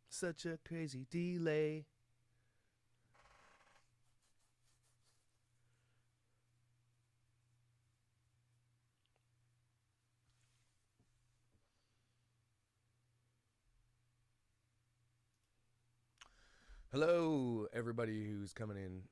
Such a crazy delay. Hello, everybody who's coming in.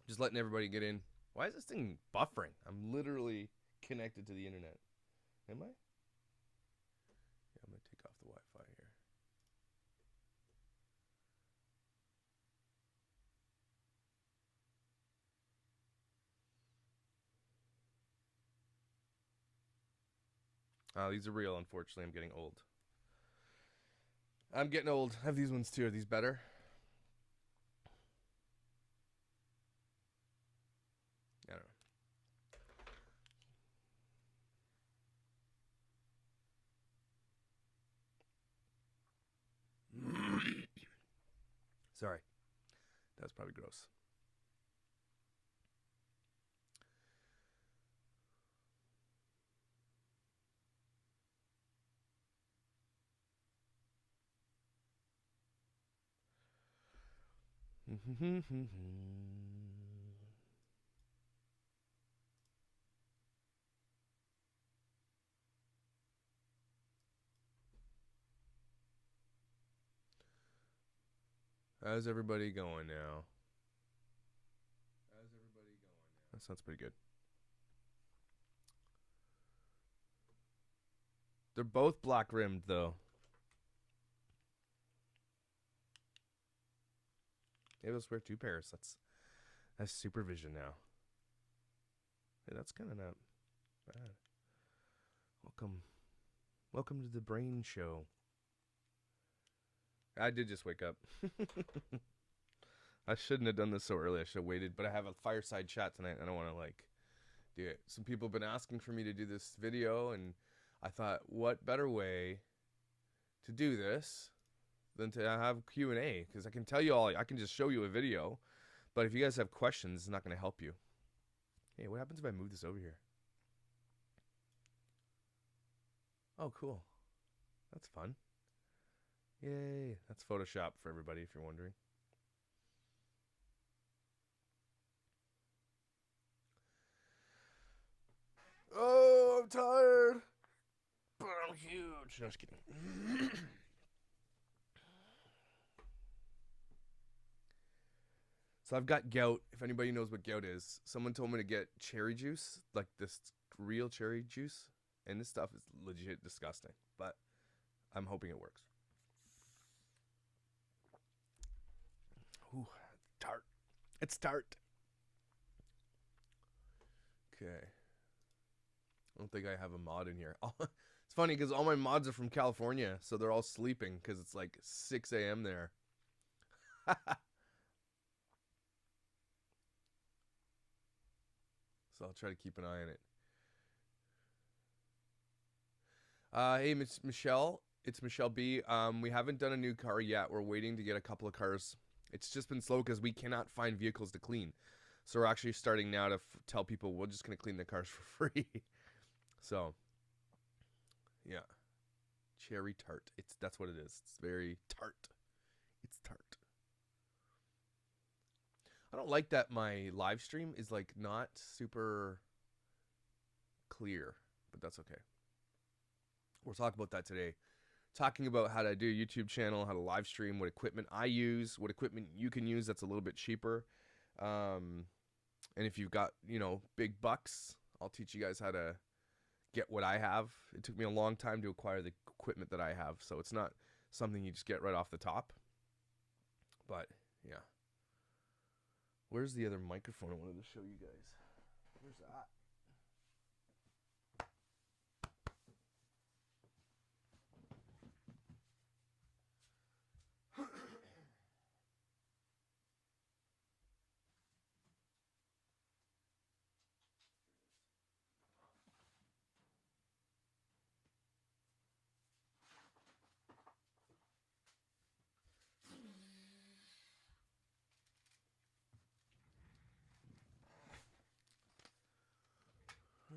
Just letting everybody get in. Why is this thing buffering? I'm literally connected to the internet. Am I? Yeah, I'm going to take off the Wi-Fi here. Oh, these are real, unfortunately. I'm getting old. I'm getting old. I have these ones too. Are these better? I don't know. Sorry. That's probably gross. How's everybody going now? That sounds pretty good. They're both black rimmed, though. Maybe let's wear two pairs. That's supervision now. Hey, that's kind of not bad. Welcome to the brain show. I did just wake up. I shouldn't have done this so early. I should have waited, but I have a fireside chat tonight. I don't want to do it. Some people have been asking for me to do this video, and I thought, what better way to do this than to have Q&A? Because I can tell you all, I can just show you a video, but if you guys have questions, it's not going to help you. Hey, what happens if I move this over here? Oh, cool. That's fun. Yay. That's Photoshop for everybody, if you're wondering. Oh, I'm tired. But I'm huge. No, just kidding. So I've got gout. If anybody knows what gout is, someone told me to get cherry juice, like this real cherry juice, and this stuff is legit disgusting. But I'm hoping it works. Ooh, tart. It's tart. Okay. I don't think I have a mod in here. It's funny because all my mods are from California, so they're all sleeping because it's like 6 a.m. there. So I'll try to keep an eye on it. Hey, Michelle. It's Michelle B. We haven't done a new car yet. We're waiting to get a couple of cars. It's just been slow because we cannot find vehicles to clean. So we're actually starting now to tell people we're just going to clean the cars for free. So, yeah. Cherry tart. That's what it is. It's very tart. It's tart. I don't like that my live stream is like not super clear, but that's okay. We'll talk about that today. Talking about how to do a YouTube channel, how to live stream, what equipment I use, what equipment you can use that's a little bit cheaper. And if you've got, big bucks, I'll teach you guys how to get what I have. It took me a long time to acquire the equipment that I have, so it's not something you just get right off the top. But, yeah. Where's the other microphone I wanted to show you guys? Where's that?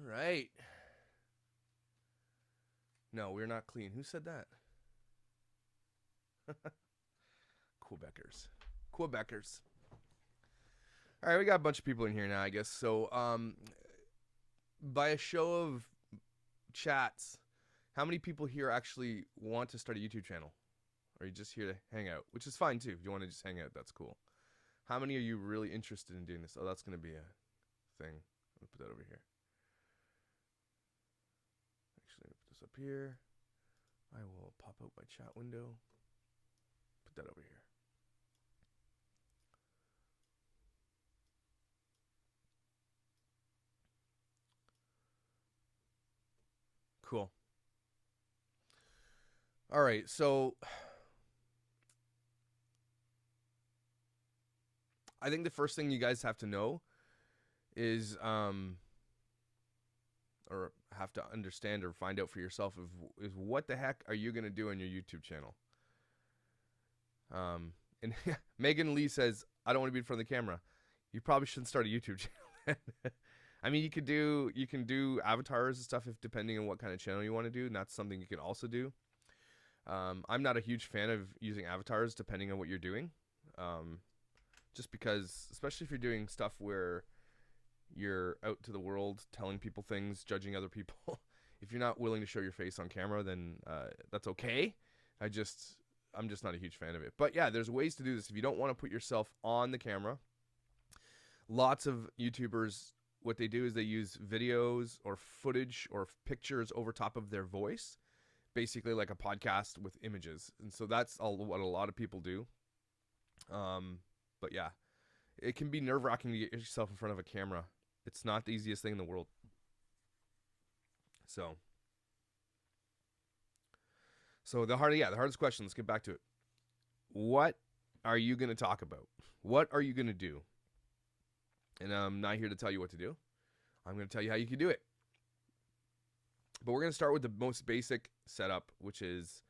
right. No, we're not clean. Who said that? Quebecers. Quebecers. All right, we got a bunch of people in here now, I guess. So, by a show of chats, how many people here actually want to start a YouTube channel? Or are you just here to hang out? Which is fine, too. If you want to just hang out, that's cool. How many are you really interested in doing this? Oh, that's going to be a thing. I'll put that over here. Actually, I'll put this up here. I will pop out my chat window. Put that over here. Cool. All right, so I think the first thing you guys have to know is, or have to understand or find out for yourself is what the heck are you going to do on your YouTube channel? And Megan Lee says, I don't want to be in front of the camera. You probably shouldn't start a YouTube channel. I mean, you can do avatars and stuff if depending on what kind of channel you want to do, and that's something you can also do. I'm not a huge fan of using avatars depending on what you're doing. Just because, especially if you're doing stuff where you're out to the world telling people things, judging other people. If you're not willing to show your face on camera, then that's okay. I'm just not a huge fan of it. But yeah, there's ways to do this. If you don't want to put yourself on the camera, lots of YouTubers, what they do is they use videos or footage or pictures over top of their voice, basically like a podcast with images. And so that's what a lot of people do. But yeah, it can be nerve-wracking to get yourself in front of a camera. It's not the easiest thing in the world. So the hardest question, let's get back to it. What are you going to talk about? What are you going to do? And I'm not here to tell you what to do. I'm going to tell you how you can do it. But we're going to start with the most basic setup, which is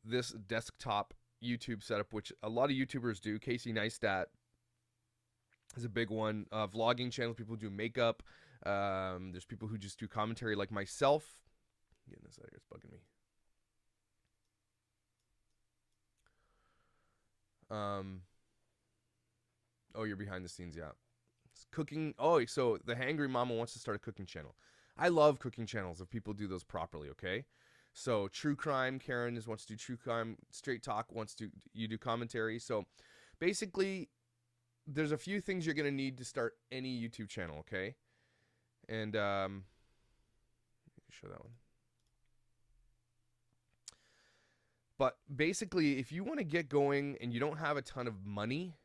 this desktop YouTube setup, which a lot of YouTubers do. Casey Neistat is a big one. Vlogging channels, people who do makeup. There's people who just do commentary like myself. I'm getting this out here, it's bugging me. Oh, you're behind the scenes, yeah. It's cooking. Oh, so the Hangry Mama wants to start a cooking channel. I love cooking channels if people do those properly, okay? So true crime, Karen wants to do true crime. Straight Talk wants to you do commentary. So basically, there's a few things you're going to need to start any YouTube channel, okay? And show that one. But basically, if you want to get going and you don't have a ton of money,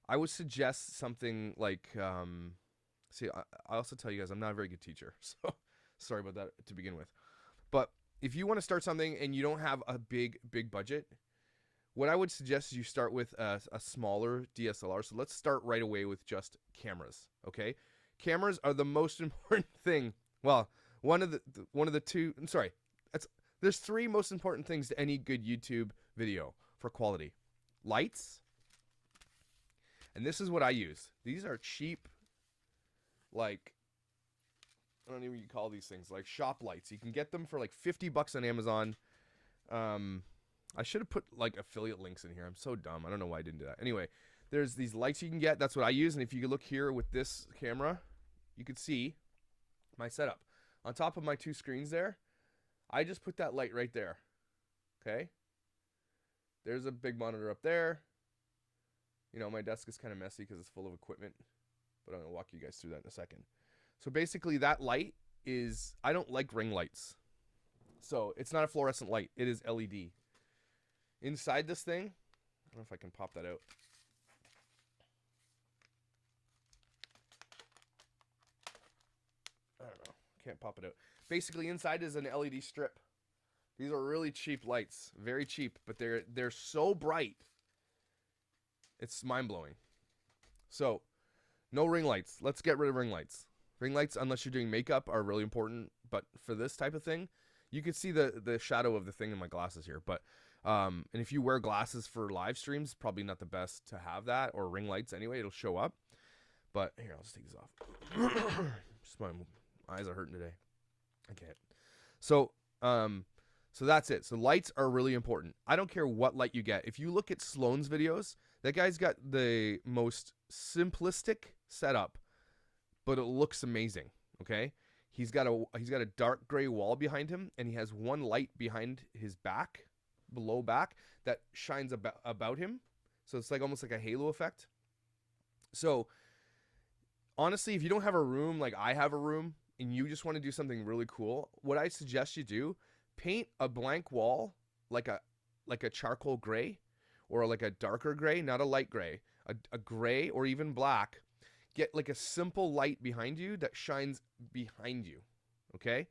I would suggest something like, see, I also tell you guys, I'm not a very good teacher, so sorry about that to begin with. But if you want to start something and you don't have a big budget, what I would suggest is you start with a smaller DSLR. So let's start right away with just cameras, okay? Cameras are the most important thing. Well, one of the two, I'm sorry, there's three most important things to any good YouTube video for quality. Lights, and this is what I use. These are cheap, like, I don't even know what you call these things, like shop lights. You can get them for like $50 on Amazon. I should have put like affiliate links in here. I'm so dumb. I don't know why I didn't do that. Anyway, there's these lights you can get. That's what I use. And if you look here with this camera, you can see my setup. On top of my two screens there, I just put that light right there. Okay? There's a big monitor up there. You know, my desk is kind of messy because it's full of equipment. But I'm going to walk you guys through that in a second. So basically that light is, I don't like ring lights. So it's not a fluorescent light. It is LED. Inside this thing, I don't know if I can pop that out. I don't know. Can't pop it out. Basically inside is an LED strip. These are really cheap lights. Very cheap, but they're so bright. It's mind-blowing. So, no ring lights. Let's get rid of ring lights. Ring lights, unless you're doing makeup, are really important. But for this type of thing, you can see the shadow of the thing in my glasses here. But and if you wear glasses for live streams, probably not the best to have that, or ring lights anyway. It'll show up. But here, I'll just take these off. Just my eyes are hurting today. I can't. So, so that's it. So lights are really important. I don't care what light you get. If you look at Sloan's videos, that guy's got the most simplistic setup, but it looks amazing. Okay, he's got a dark gray wall behind him, and he has one light behind his back, below back, that shines about him. So it's like almost like a halo effect. So honestly, if you don't have a room like I have a room, and you just want to do something really cool, what I suggest you do, paint a blank wall like a charcoal gray, or like a darker gray, not a light gray, a gray or even black. Get like a simple light behind you that shines behind you, okay?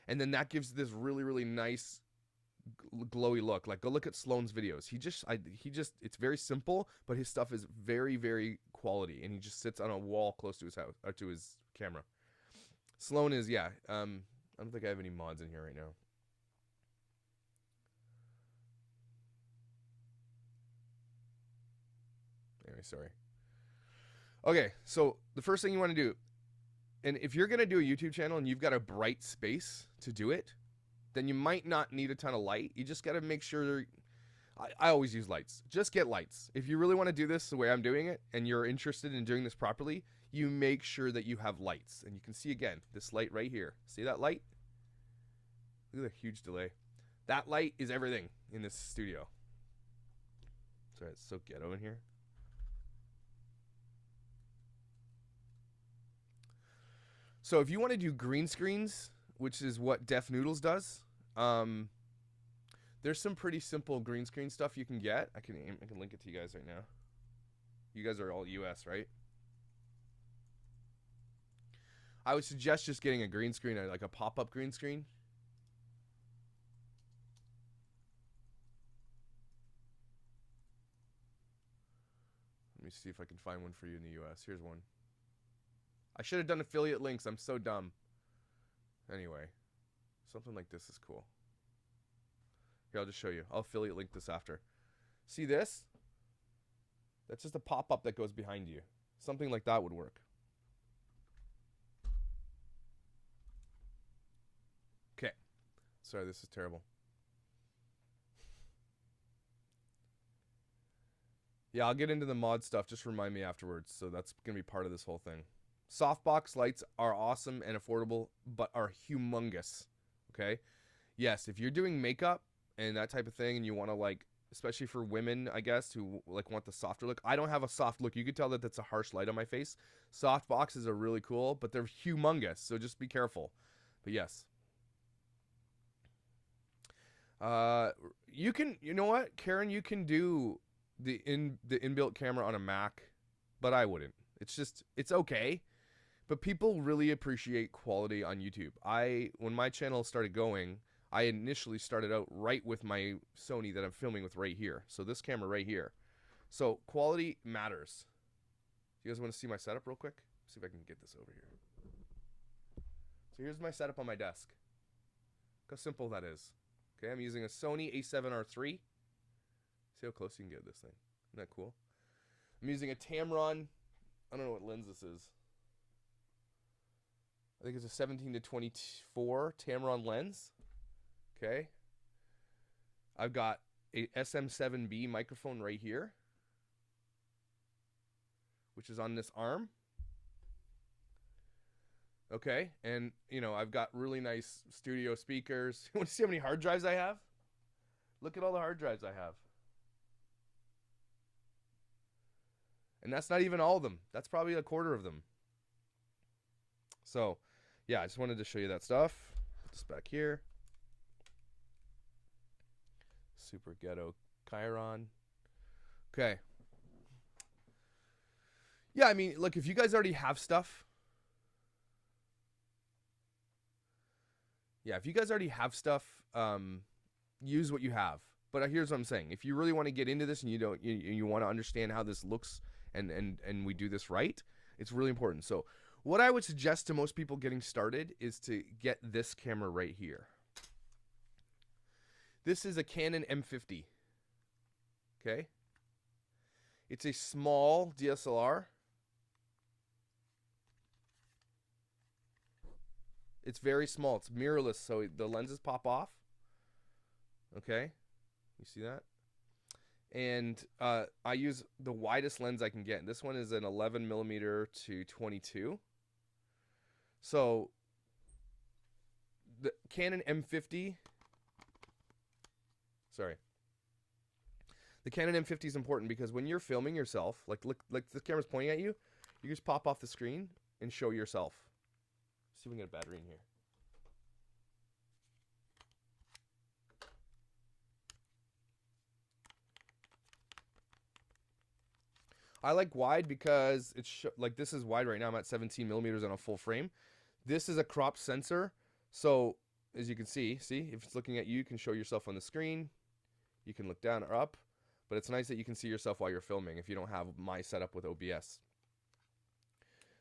And then that gives this really, really nice glowy look. Like, go look at Sloan's videos. He just, it's very simple, but his stuff is very, very quality, and he just sits on a wall close to his house, or to his camera. Sloan is, yeah. I don't think I have any mods in here right now. Anyway, sorry. Okay, so the first thing you want to do, and if you're going to do a YouTube channel and you've got a bright space to do it, then you might not need a ton of light. You just got to make sure, I always use lights. Just get lights. If you really want to do this the way I'm doing it, and you're interested in doing this properly, you make sure that you have lights. And you can see again, this light right here. See that light? Look at the huge delay. That light is everything in this studio. Sorry, it's so ghetto in here. So if you want to do green screens, which is what Def Noodles does, there's some pretty simple green screen stuff you can get. I can link it to you guys right now. You guys are all US, right? I would suggest just getting a green screen, like a pop-up green screen. Let me see if I can find one for you in the US. Here's one. I should have done affiliate links. I'm so dumb. Anyway, something like this is cool. Here, I'll just show you. I'll affiliate link this after. See this? That's just a pop-up that goes behind you. Something like that would work. Okay. Sorry, this is terrible. Yeah, I'll get into the mod stuff. Just remind me afterwards. So that's going to be part of this whole thing. Softbox lights are awesome and affordable, but are humongous. Okay? Yes, if you're doing makeup and that type of thing, and you want to, like, especially for women, I guess, who like want the softer look. I don't have a soft look. You could tell that that's a harsh light on my face. Soft boxes are really cool, but they're humongous, so just be careful. But yes. You can, you know what, Karen, you can do the inbuilt camera on a Mac, but I wouldn't. It's just, it's okay. But people really appreciate quality on YouTube. When my channel started going, I initially started out right with my Sony that I'm filming with right here. So this camera right here. So quality matters. You guys want to see my setup real quick? See if I can get this over here. So here's my setup on my desk. Look how simple that is. Okay, I'm using a Sony a7R III. See how close you can get this thing. Isn't that cool? I'm using a Tamron. I don't know what lens this is. I think it's a 17 to 24 Tamron lens. Okay. I've got a SM7B microphone right here, which is on this arm. Okay. And, you know, I've got really nice studio speakers. You want to see how many hard drives I have? Look at all the hard drives I have. And that's not even all of them. That's probably a quarter of them. So, yeah, I just wanted to show you that stuff. Put this back here. Super ghetto Chiron. Okay. Yeah, I mean, look, if you guys already have stuff. Yeah, if you guys already have stuff, use what you have. But here's what I'm saying. If you really want to get into this and you want to understand how this looks and we do this right, it's really important. So what I would suggest to most people getting started is to get this camera right here. This is a Canon M50. Okay? It's a small DSLR. It's very small. It's mirrorless, so the lenses pop off. Okay, you see that? And I use the widest lens I can get. This one is an 11 millimeter to 22. So the Canon M50, sorry. The Canon M50 is important because when you're filming yourself, like the camera's pointing at you, you just pop off the screen and show yourself. See if we can get a battery in here. I like wide because it's like this is wide right now. I'm at 17 millimeters on a full frame. This is a crop sensor. So as you can see, if it's looking at you, you can show yourself on the screen. You can look down or up, but it's nice that you can see yourself while you're filming if you don't have my setup with OBS.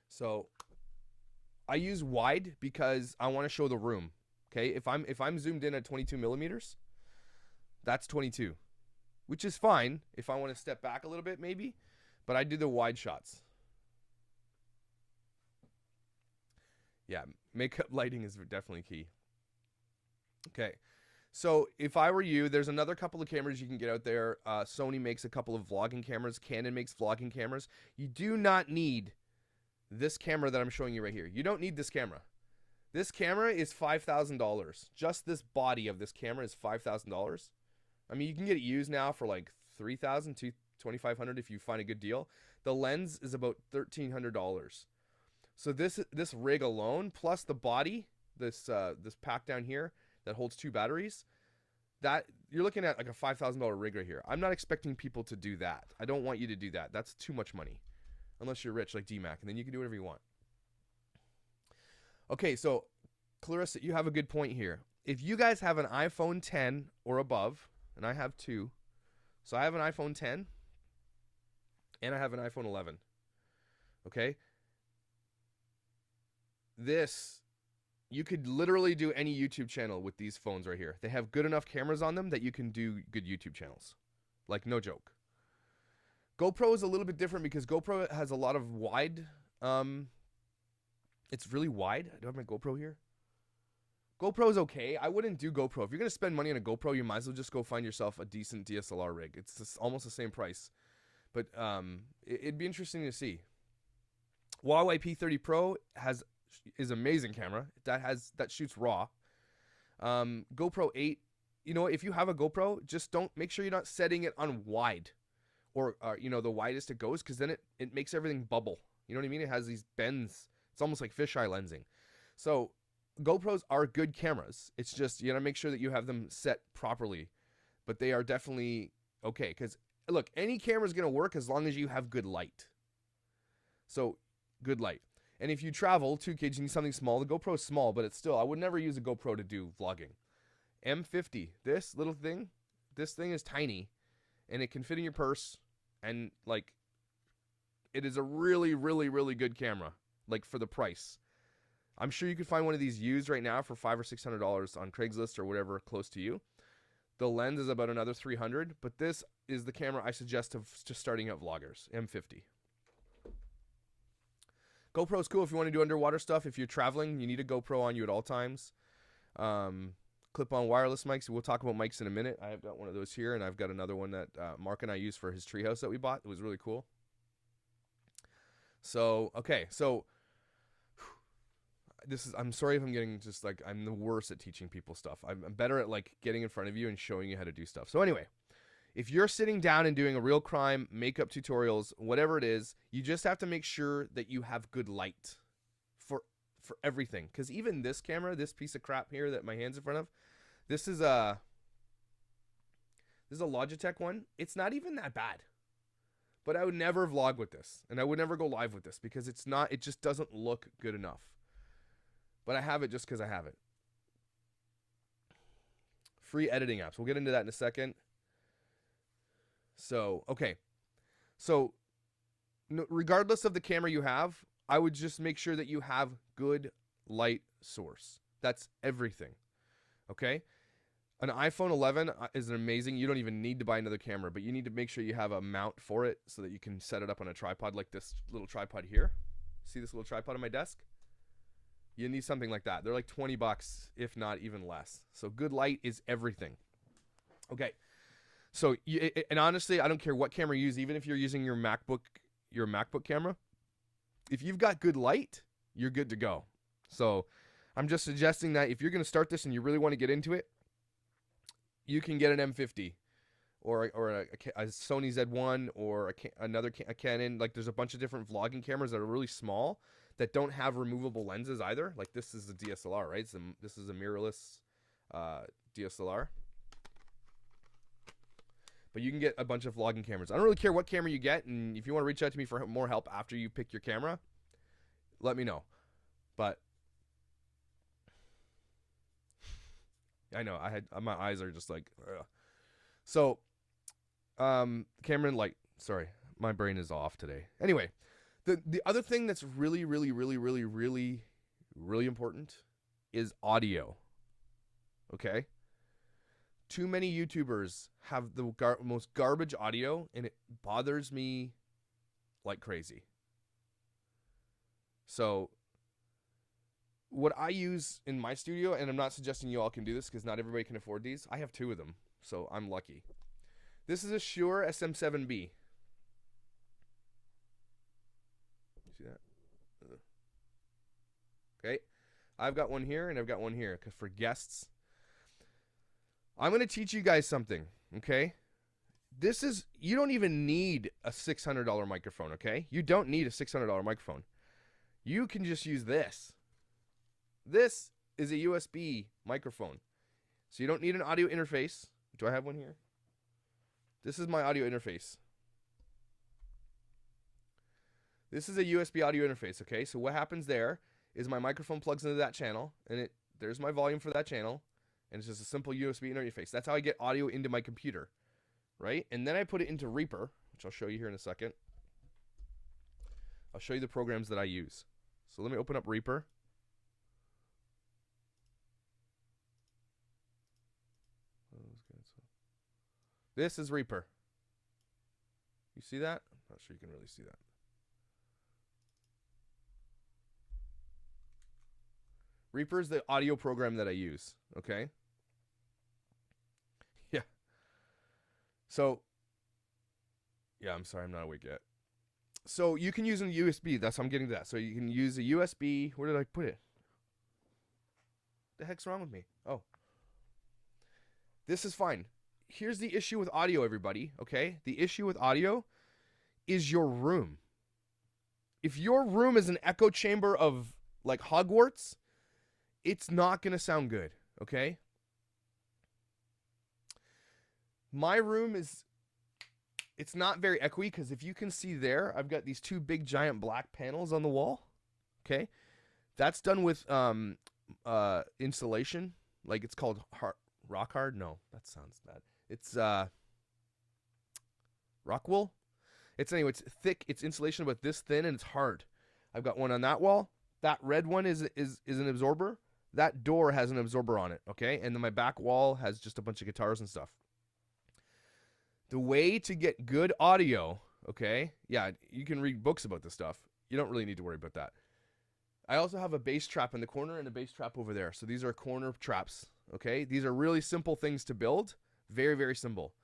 So I use wide because I want to show the room. Okay, if I'm zoomed in at 22 millimeters, that's 22, which is fine if I want to step back a little bit maybe, but I do the wide shots. Yeah, makeup lighting is definitely key. Okay, so if I were you, there's another couple of cameras you can get out there. Sony makes a couple of vlogging cameras. Canon makes vlogging cameras. You do not need this camera that I'm showing you right here. You don't need this camera. This camera is $5,000. Just this body of this camera is $5,000. I mean, you can get it used now for like $3,000 to $2,500 if you find a good deal. The lens is about $1,300. So this rig alone, plus the body, this pack down here that holds 2 batteries, that you're looking at like a $5,000 rig right here. I'm not expecting people to do that. I don't want you to do that. That's too much money. Unless you're rich like DMAC, and then you can do whatever you want. Okay, so Clarissa, you have a good point here. If you guys have an iPhone 10 or above, and I have 2, so I have an iPhone 10 and I have an iPhone 11. Okay, this, you could literally do any YouTube channel with these phones right here. They have good enough cameras on them that you can do good YouTube channels. Like, no joke. GoPro is a little bit different because GoPro has a lot of wide, it's really wide. I don't have my GoPro here. GoPro is okay. I wouldn't do GoPro. If you're going to spend money on a GoPro, you might as well just go find yourself a decent DSLR rig. It's just almost the same price. But it'd be interesting to see. Huawei P30 Pro is amazing camera. That shoots RAW. GoPro 8, you know, if you have a GoPro, just make sure you're not setting it on wide. Or you know, the widest it goes, because then it makes everything bubble. You know what I mean? It has these bends. It's almost like fisheye lensing. So GoPros are good cameras. It's just you gotta make sure that you have them set properly. But they are definitely okay. Because look, any camera is gonna work as long as you have good light. So good light. And if you travel, 2K, you need something small. The GoPro is small, but it's still, I would never use a GoPro to do vlogging. M50, this little thing, this thing is tiny, and it can fit in your purse. And like, it is a really, really, really good camera. Like for the price, I'm sure you could find one of these used right now for $500 or $600 on Craigslist or whatever close to you. The lens is about another $300, but this is the camera I suggest to starting out vloggers. M50. GoPro is cool if you want to do underwater stuff. If you're traveling, you need a GoPro on you at all times. Clip-on wireless mics. We'll talk about mics in a minute. I've got one of those here, and I've got another one that Mark and I used for his treehouse that we bought. It was really cool. So, okay. So, I'm sorry if I'm getting just like, I'm the worst at teaching people stuff. I'm better at like getting in front of you and showing you how to do stuff. So anyway, if you're sitting down and doing a real crime, makeup tutorials, whatever it is, you just have to make sure that you have good light for everything. Because even this camera, this piece of crap here that my hand's in front of, this is a Logitech one. It's not even that bad. But I would never vlog with this. And I would never go live with this because it just doesn't look good enough. But I have it just because I have it. Free editing apps. We'll get into that in a second. So, okay. So, regardless of the camera you have, I would just make sure that you have good light source. That's everything. Okay? An iPhone 11 is amazing. You don't even need to buy another camera, but you need to make sure you have a mount for it so that you can set it up on a tripod like this little tripod here. See this little tripod on my desk? You need something like that. They're like 20 bucks, if not even less. So good light is everything. Okay. So, and honestly, I don't care what camera you use, even if you're using your MacBook camera. If you've got good light, you're good to go. So I'm just suggesting that if you're going to start this and you really want to get into it, you can get an M50 or a Sony Z1 or a Canon. Like, there's a bunch of different vlogging cameras that are really small that don't have removable lenses either. Like, this is a DSLR, right? So this is a mirrorless DSLR. But you can get a bunch of vlogging cameras. I don't really care what camera you get, and if you want to reach out to me for more help after you pick your camera, let me know. But I know my eyes are just like, ugh. So, camera and light. Sorry, my brain is off today. Anyway, the other thing that's really, really, really, really, really, really important is audio. Okay. Too many YouTubers have the most garbage audio, and it bothers me like crazy. So what I use in my studio, and I'm not suggesting you all can do this because not everybody can afford these. I have 2 of them, so I'm lucky. This is a Shure SM7B. You see that? Okay. I've got one here, and I've got one here for guests. I'm going to teach you guys something, okay? You don't even need a $600 microphone, okay? You don't need a $600 microphone. You can just use this. This is a USB microphone. So you don't need an audio interface. Do I have one here? This is my audio interface. This is a USB audio interface, okay? So what happens there is my microphone plugs into that channel, and there's my volume for that channel. And it's just a simple USB interface. That's how I get audio into my computer, right? And then I put it into Reaper, which I'll show you here in a second. I'll show you the programs that I use. So let me open up Reaper. This is Reaper. You see that? I'm not sure you can really see that. Reaper is the audio program that I use, okay? Yeah. So, yeah, I'm sorry, I'm not awake yet. So you can use a USB. That's how I'm getting to that. So you can use a USB. Where did I put it? The heck's wrong with me? Oh. This is fine. Here's the issue with audio, everybody, okay? The issue with audio is your room. If your room is an echo chamber of, like, Hogwarts, it's not going to sound good, okay? My room it's not very echoey because if you can see there, I've got these 2 big giant black panels on the wall, okay? That's done with insulation. Like, it's called rock hard? No, that sounds bad. It's rock wool. It's thick, it's insulation, but this thin, and it's hard. I've got one on that wall. That red one is an absorber. That door has an absorber on it, okay? And then my back wall has just a bunch of guitars and stuff. The way to get good audio, okay? Yeah, you can read books about this stuff. You don't really need to worry about that. I also have a bass trap in the corner and a bass trap over there. So these are corner traps, okay? These are really simple things to build. Very, very simple.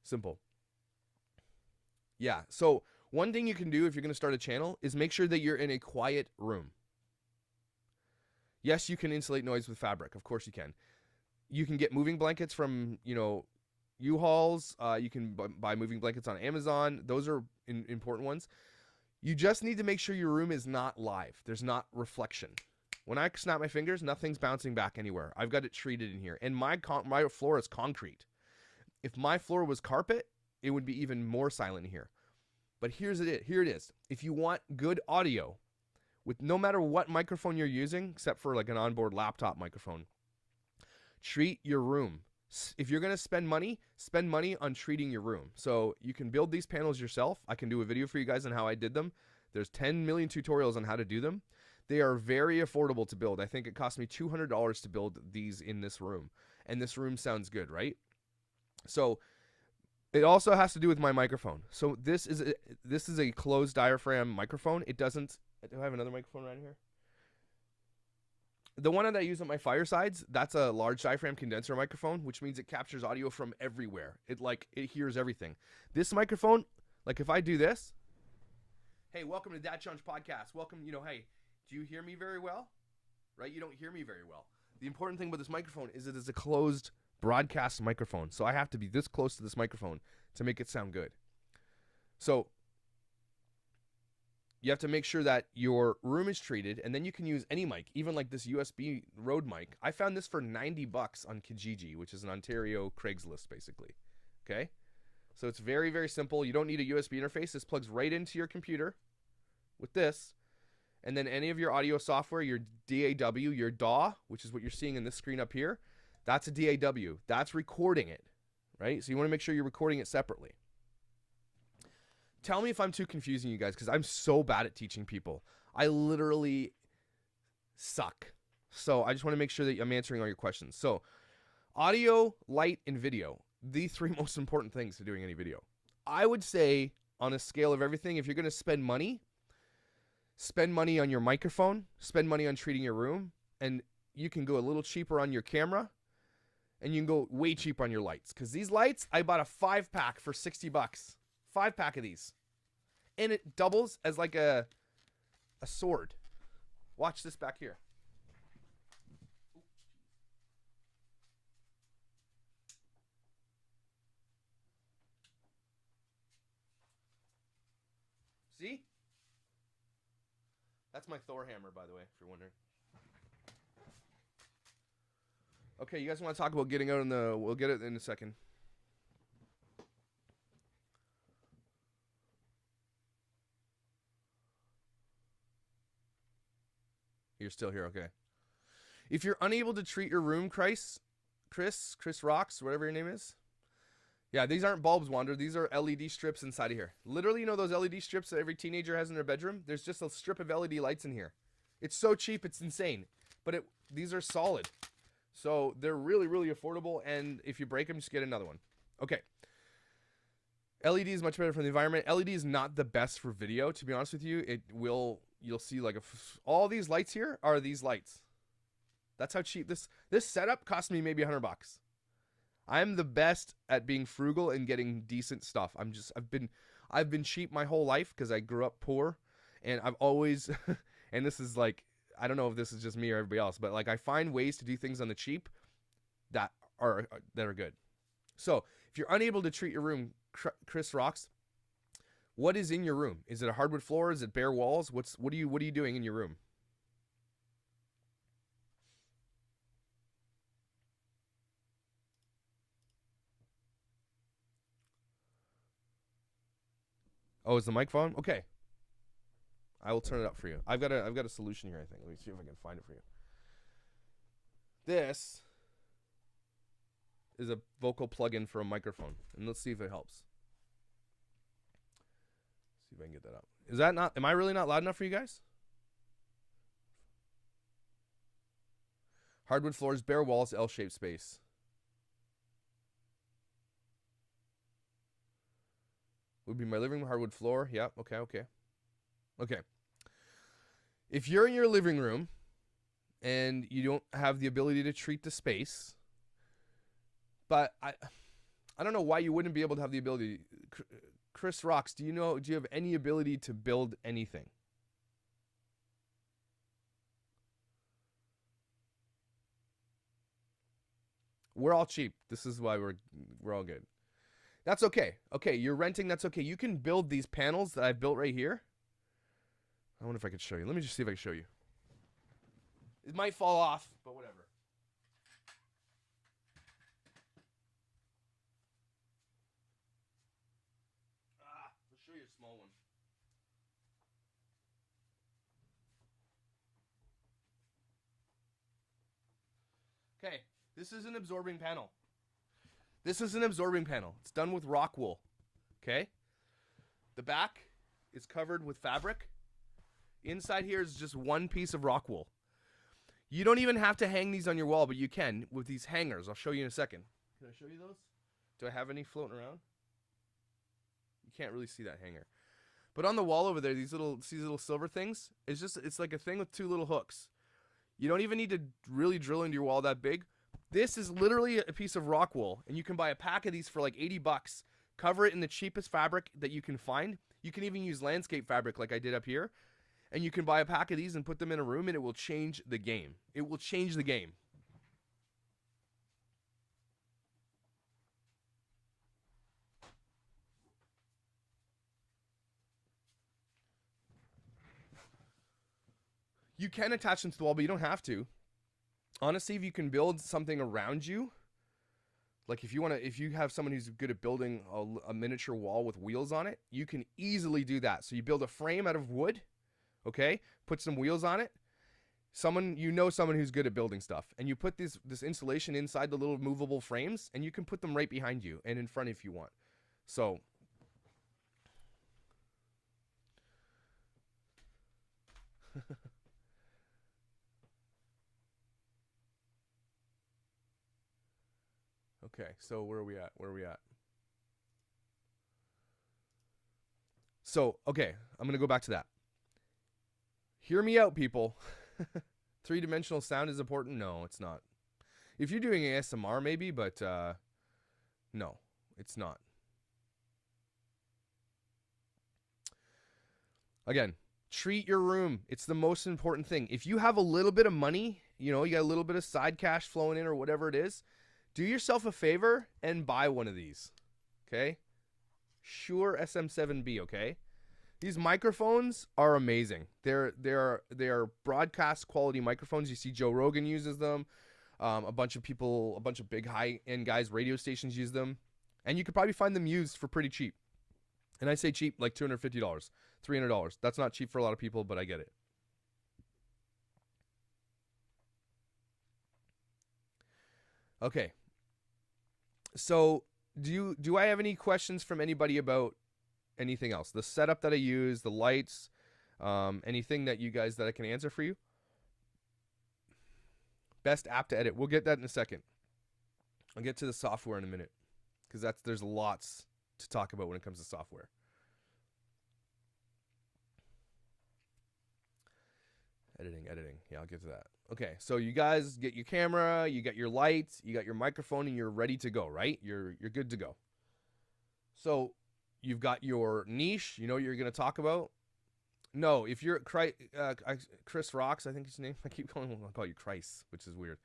Simple. Yeah, so one thing you can do if you're going to start a channel is make sure that you're in a quiet room. Yes, you can insulate noise with fabric. Of course you can. You can get moving blankets from, U-Hauls. You can buy moving blankets on Amazon. Those are important ones. You just need to make sure your room is not live. There's not reflection. When I snap my fingers, nothing's bouncing back anywhere. I've got it treated in here. And my floor is concrete. If my floor was carpet, it would be even more silent here. But here it is. If you want good audio, with no matter what microphone you're using, except for like an onboard laptop microphone, treat your room. If you're going to spend money on treating your room. So you can build these panels yourself. I can do a video for you guys on how I did them. There's 10 million tutorials on how to do them. They are very affordable to build. I think it cost me $200 to build these in this room. And this room sounds good, right? So it also has to do with my microphone. So this is a closed diaphragm microphone. It doesn't. Do I have another microphone right here? The one that I use on my firesides, that's a large diaphragm condenser microphone, which means it captures audio from everywhere. It hears everything. This microphone, like if I do this, hey, welcome to Dad Challenge Podcast. Welcome, hey, do you hear me very well? Right? You don't hear me very well. The important thing about this microphone is it is a closed broadcast microphone. So I have to be this close to this microphone to make it sound good. So you have to make sure that your room is treated, and then you can use any mic, even like this USB Rode mic. I found this for $90 on Kijiji, which is an Ontario Craigslist, basically. Okay? So it's very, very simple. You don't need a USB interface. This plugs right into your computer with this. And then any of your audio software, your DAW, your DAW, which is what you're seeing in this screen up here, that's a DAW. That's recording it, right? So you want to make sure you're recording it separately. Tell me if I'm too confusing you guys, because I'm so bad at teaching people. I literally suck. So I just want to make sure that I'm answering all your questions. So audio, light, and video. The three most important things to doing any video. I would say on a scale of everything, if you're going to spend money on your microphone, spend money on treating your room, and you can go a little cheaper on your camera, and you can go way cheaper on your lights. Because these lights, I bought a 5-pack for $60. 5-pack of these. And it doubles as like a sword. Watch this back here. See? That's my Thor hammer, by the way, if you're wondering. Okay, you guys want to talk about getting out in the... We'll get it in a second. You're still here, okay. If you're unable to treat your room, Chris Rocks, whatever your name is. Yeah, these aren't bulbs, Wander. These are LED strips inside of here. Literally, you know those LED strips that every teenager has in their bedroom? There's just a strip of LED lights in here. It's so cheap, it's insane. But these are solid. So they're really, really affordable. And if you break them, just get another one. Okay. LED is much better for the environment. LED is not the best for video, to be honest with you. You'll see like all these lights here are these lights. That's how cheap this setup cost me maybe $100. I'm the best at being frugal and getting decent stuff. I've been cheap my whole life because I grew up poor, and I've always and this is like, I don't know if this is just me or everybody else, but like I find ways to do things on the cheap that are good. So if you're unable to treat your room, Chris Rocks, what is in your room? Is it a hardwood floor? Is it bare walls? What are you doing in your room? Oh, is the mic phone? Okay. I will turn it up for you. I've got a solution here, I think. Let me see if I can find it for you. This is a vocal plug-in for a microphone, and let's see if it helps. See if I can get that up. Is that not? Am I really not loud enough for you guys? Hardwood floors, bare walls, L-shaped space. Would be my living room, hardwood floor. Yeah, okay. If you're in your living room and you don't have the ability to treat the space, but I don't know why you wouldn't be able to have the ability. Chris Rocks, do you have any ability to build anything? We're all cheap. This is why we're all good. That's okay. Okay, you're renting, that's okay. You can build these panels that I built right here. I wonder if I could show you. Let me just see if I can show you. It might fall off, but whatever. I'll show you a small one. Okay, this is an absorbing panel. It's done with rock wool. Okay? The back is covered with fabric. Inside here is just one piece of rock wool. You don't even have to hang these on your wall, but you can with these hangers. I'll show you in a second. Can I show you those? Do I have any floating around? You can't really see that hanger. But on the wall over there, these little silver things, it's like a thing with two little hooks. You don't even need to really drill into your wall that big. This is literally a piece of rock wool, and you can buy a pack of these for like 80 bucks. Cover it in the cheapest fabric that you can find. You can even use landscape fabric like I did up here. And you can buy a pack of these and put them in a room, and it will change the game. It will change the game. You can attach them to the wall, but you don't have to. Honestly, if you can build something around you, like if you have someone who's good at building a miniature wall with wheels on it, you can easily do that. So you build a frame out of wood, okay? Put some wheels on it. Someone who's good at building stuff, and you put this insulation inside the little movable frames, and you can put them right behind you and in front if you want. So okay, so where are we at? So, okay, I'm going to go back to that. Hear me out, people. Three-dimensional sound is important? No, it's not. If you're doing ASMR, maybe, but no, it's not. Again, treat your room. It's the most important thing. If you have a little bit of money, you got a little bit of side cash flowing in or whatever it is, do yourself a favor and buy one of these, okay? Shure SM7B, okay? These microphones are amazing. They're broadcast quality microphones. You see Joe Rogan uses them. A bunch of big high-end guys, radio stations use them. And you could probably find them used for pretty cheap. And I say cheap, like $250, $300. That's not cheap for a lot of people, but I get it. Okay. So do I have any questions from anybody about anything else? The setup that I use, the lights, anything that I can answer for you? Best app to edit. We'll get that in a second. I'll get to the software in a minute, because there's lots to talk about when it comes to software. Editing. Yeah, I'll get to that. Okay, so you guys get your camera, you got your lights, you got your microphone, and you're ready to go, right? You're good to go. So you've got your niche, you're going to talk about. No, if you're Chris Rocks, I think his name. I'll call you Chris, which is weird.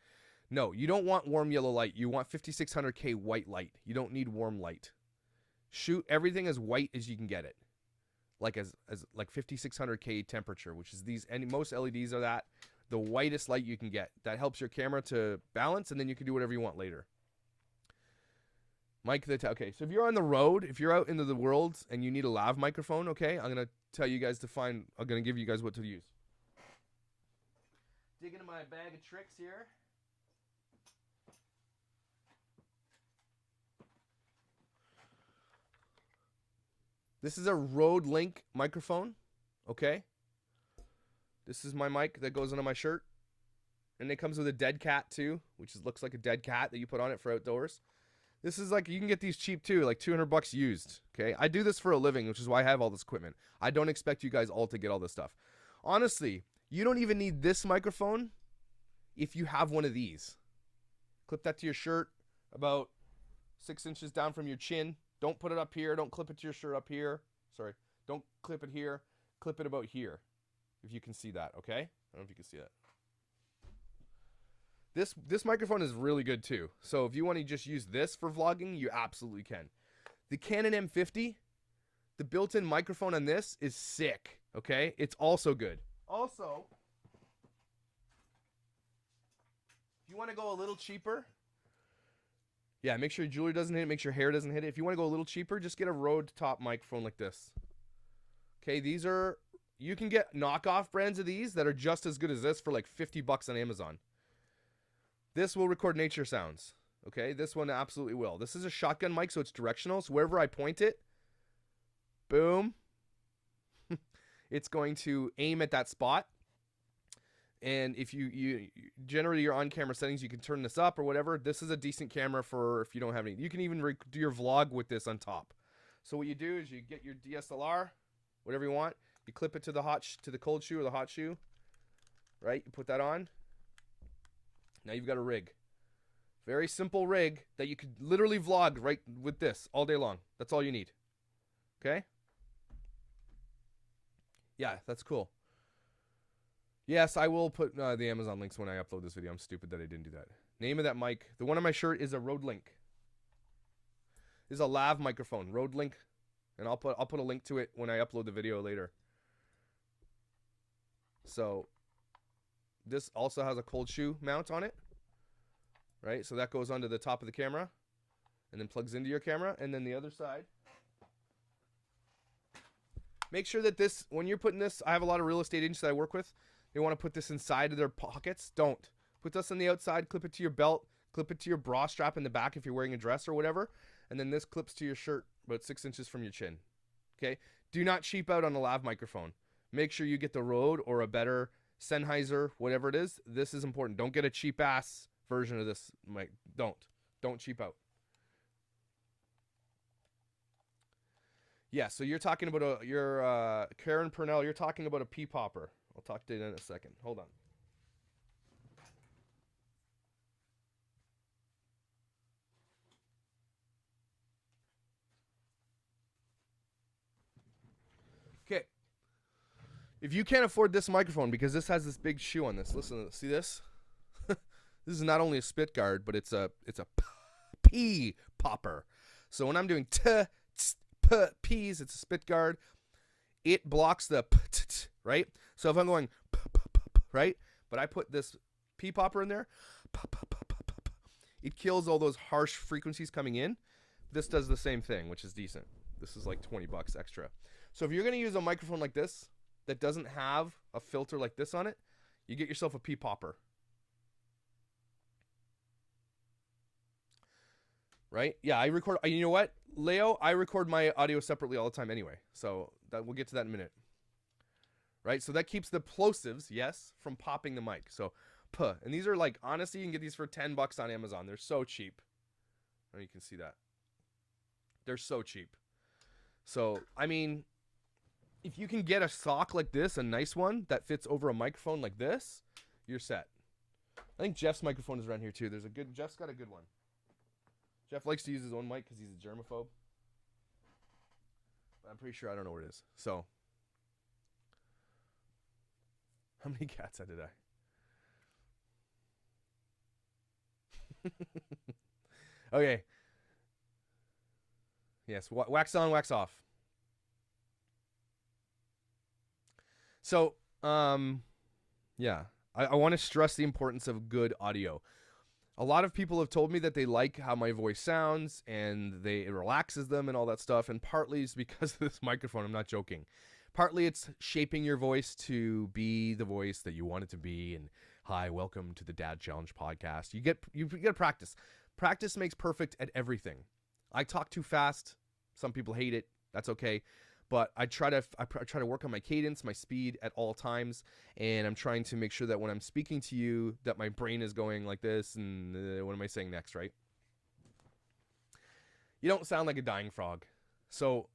No, you don't want warm yellow light. You want 5600K white light. You don't need warm light. Shoot everything as white as you can get it. Like as 5600K temperature, which is most LEDs are that. The whitest light you can get. That helps your camera to balance, and then you can do whatever you want later. Okay, so if you're on the road, if you're out into the world and you need a lav microphone, okay, I'm going to tell you guys I'm going to give you guys what to use. Dig into my bag of tricks here. This is a Rode Link microphone, okay? This is my mic that goes under my shirt. And it comes with a dead cat too, which looks like a dead cat that you put on it for outdoors. This is you can get these cheap too, like $200 used, okay? I do this for a living, which is why I have all this equipment. I don't expect you guys all to get all this stuff. Honestly, you don't even need this microphone if you have one of these. Clip that to your shirt about 6 inches down from your chin. Don't put it up here. Don't clip it to your shirt up here. Sorry. Don't clip it here. Clip it about here. If you can see that, okay? I don't know if you can see that. This microphone is really good too. So if you want to just use this for vlogging, you absolutely can. The Canon M50, the built-in microphone on this is sick, okay? It's also good. Also, if you want to go a little cheaper, yeah, make sure your jewelry doesn't hit it, make sure your hair doesn't hit it. If you want to go a little cheaper, just get a Rode top microphone like this. Okay, you can get knockoff brands of these that are just as good as this for like $50 on Amazon. This will record nature sounds. Okay, this one absolutely will. This is a shotgun mic, so it's directional. So wherever I point it, boom, it's going to aim at that spot. And if you generally your on-camera settings, you can turn this up or whatever. This is a decent camera for if you don't have any. You can even do your vlog with this on top. So what you do is you get your DSLR, whatever you want. You clip it to the cold shoe or the hot shoe, right? You put that on. Now you've got a rig. Very simple rig that you could literally vlog right with this all day long. That's all you need. Okay? Yeah, that's cool. Yes, I will put the Amazon links when I upload this video. I'm stupid that I didn't do that. Name of that mic. The one on my shirt is a Rode Link. This is a lav microphone. Rode Link. And I'll put a link to it when I upload the video later. So this also has a cold shoe mount on it. Right? So that goes onto the top of the camera and then plugs into your camera. And then the other side. Make sure that this, when you're putting this, I have a lot of real estate agents that I work with. They want to put this inside of their pockets. Don't. Put this on the outside, clip it to your belt, clip it to your bra strap in the back if you're wearing a dress or whatever. And then this clips to your shirt about 6 inches from your chin. Okay? Do not cheap out on a lav microphone. Make sure you get the Rode or a better Sennheiser, whatever it is. This is important. Don't get a cheap ass version of this mic. Don't cheap out. Yeah, so you're talking about Karen Purnell, you're talking about a pea popper. I'll talk to you in a second. Hold on. Okay. If you can't afford this microphone, because this has this big shoe on this, listen, see this? This is not only a spit guard, but it's a pea popper. So when I'm doing P's, it's a spit guard. It blocks the right? So if I'm going right, but I put this pea popper in there, it kills all those harsh frequencies coming in. This does the same thing, which is decent. This is like $20 extra. So if you're going to use a microphone like this that doesn't have a filter like this on it, you get yourself a pea popper. Right? Yeah, I record. You know what, Leo? I record my audio separately all the time anyway. So we'll get to that in a minute. Right? So that keeps the plosives, yes, from popping the mic. So, and these are like, honestly, you can get these for $10 on Amazon. They're so cheap. Oh, you can see that. They're so cheap. So, I mean, if you can get a sock like this, a nice one that fits over a microphone like this, you're set. I think Jeff's microphone is around here too. Jeff's got a good one. Jeff likes to use his own mic because he's a germaphobe. But I'm pretty sure I don't know where it is. So, how many cats did I? Okay. Yes, wax on, wax off. So, yeah. I want to stress the importance of good audio. A lot of people have told me that they like how my voice sounds and it relaxes them and all that stuff. And partly it's because of this microphone. I'm not joking. Partly it's shaping your voice to be the voice that you want it to be. And hi, welcome to the Dad Challenge podcast. You get to practice. Practice makes perfect at everything. I talk too fast. Some people hate it. That's okay. But I try to work on my cadence, my speed at all times, and I'm trying to make sure that when I'm speaking to you, that my brain is going like this, and what am I saying next, right? You don't sound like a dying frog. So,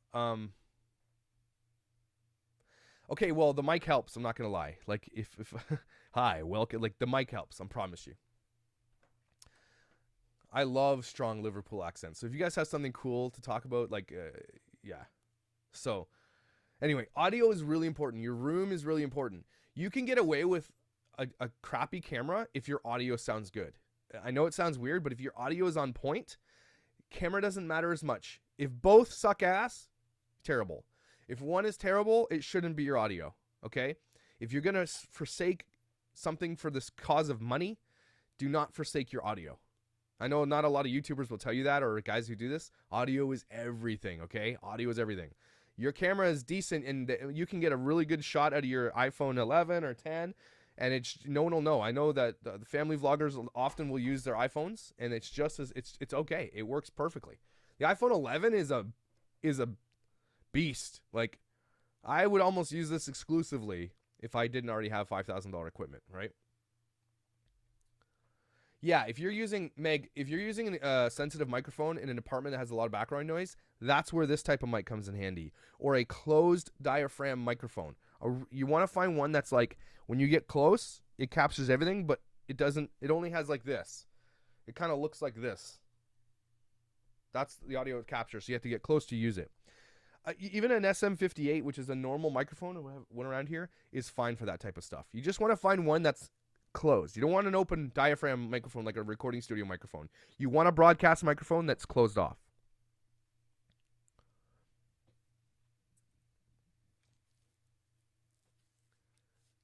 okay, well, the mic helps, I'm not going to lie. Like, if hi, welcome, like, the mic helps, I promise you. I love strong Liverpool accents. So if you guys have something cool to talk about, like, yeah. So, anyway, audio is really important. Your room is really important. You can get away with a crappy camera if your audio sounds good. I know it sounds weird, but if your audio is on point, camera doesn't matter as much. If both suck ass, terrible. If one is terrible, it shouldn't be your audio, okay? If you're going to forsake something for this cause of money, do not forsake your audio. I know not a lot of YouTubers will tell you that, or guys who do this. Audio is everything, okay? Audio is everything. Your camera is decent, and you can get a really good shot out of your iPhone 11 or 10, and no one will know. I know that the family vloggers often will use their iPhones, and it's just as it's okay. It works perfectly. The iPhone 11 is a beast. Like, I would almost use this exclusively if I didn't already have $5,000 equipment, right? Yeah, if you're using a sensitive microphone in an apartment that has a lot of background noise, that's where this type of mic comes in handy. Or a closed diaphragm microphone. You want to find one that's like, when you get close, it captures everything, but it only has like this. It kind of looks like this. That's the audio it captures, so you have to get close to use it. Even an SM58, which is a normal microphone, we have one around here, is fine for that type of stuff. You just want to find one that's closed. You don't want an open diaphragm microphone like a recording studio microphone. You want a broadcast microphone that's closed off.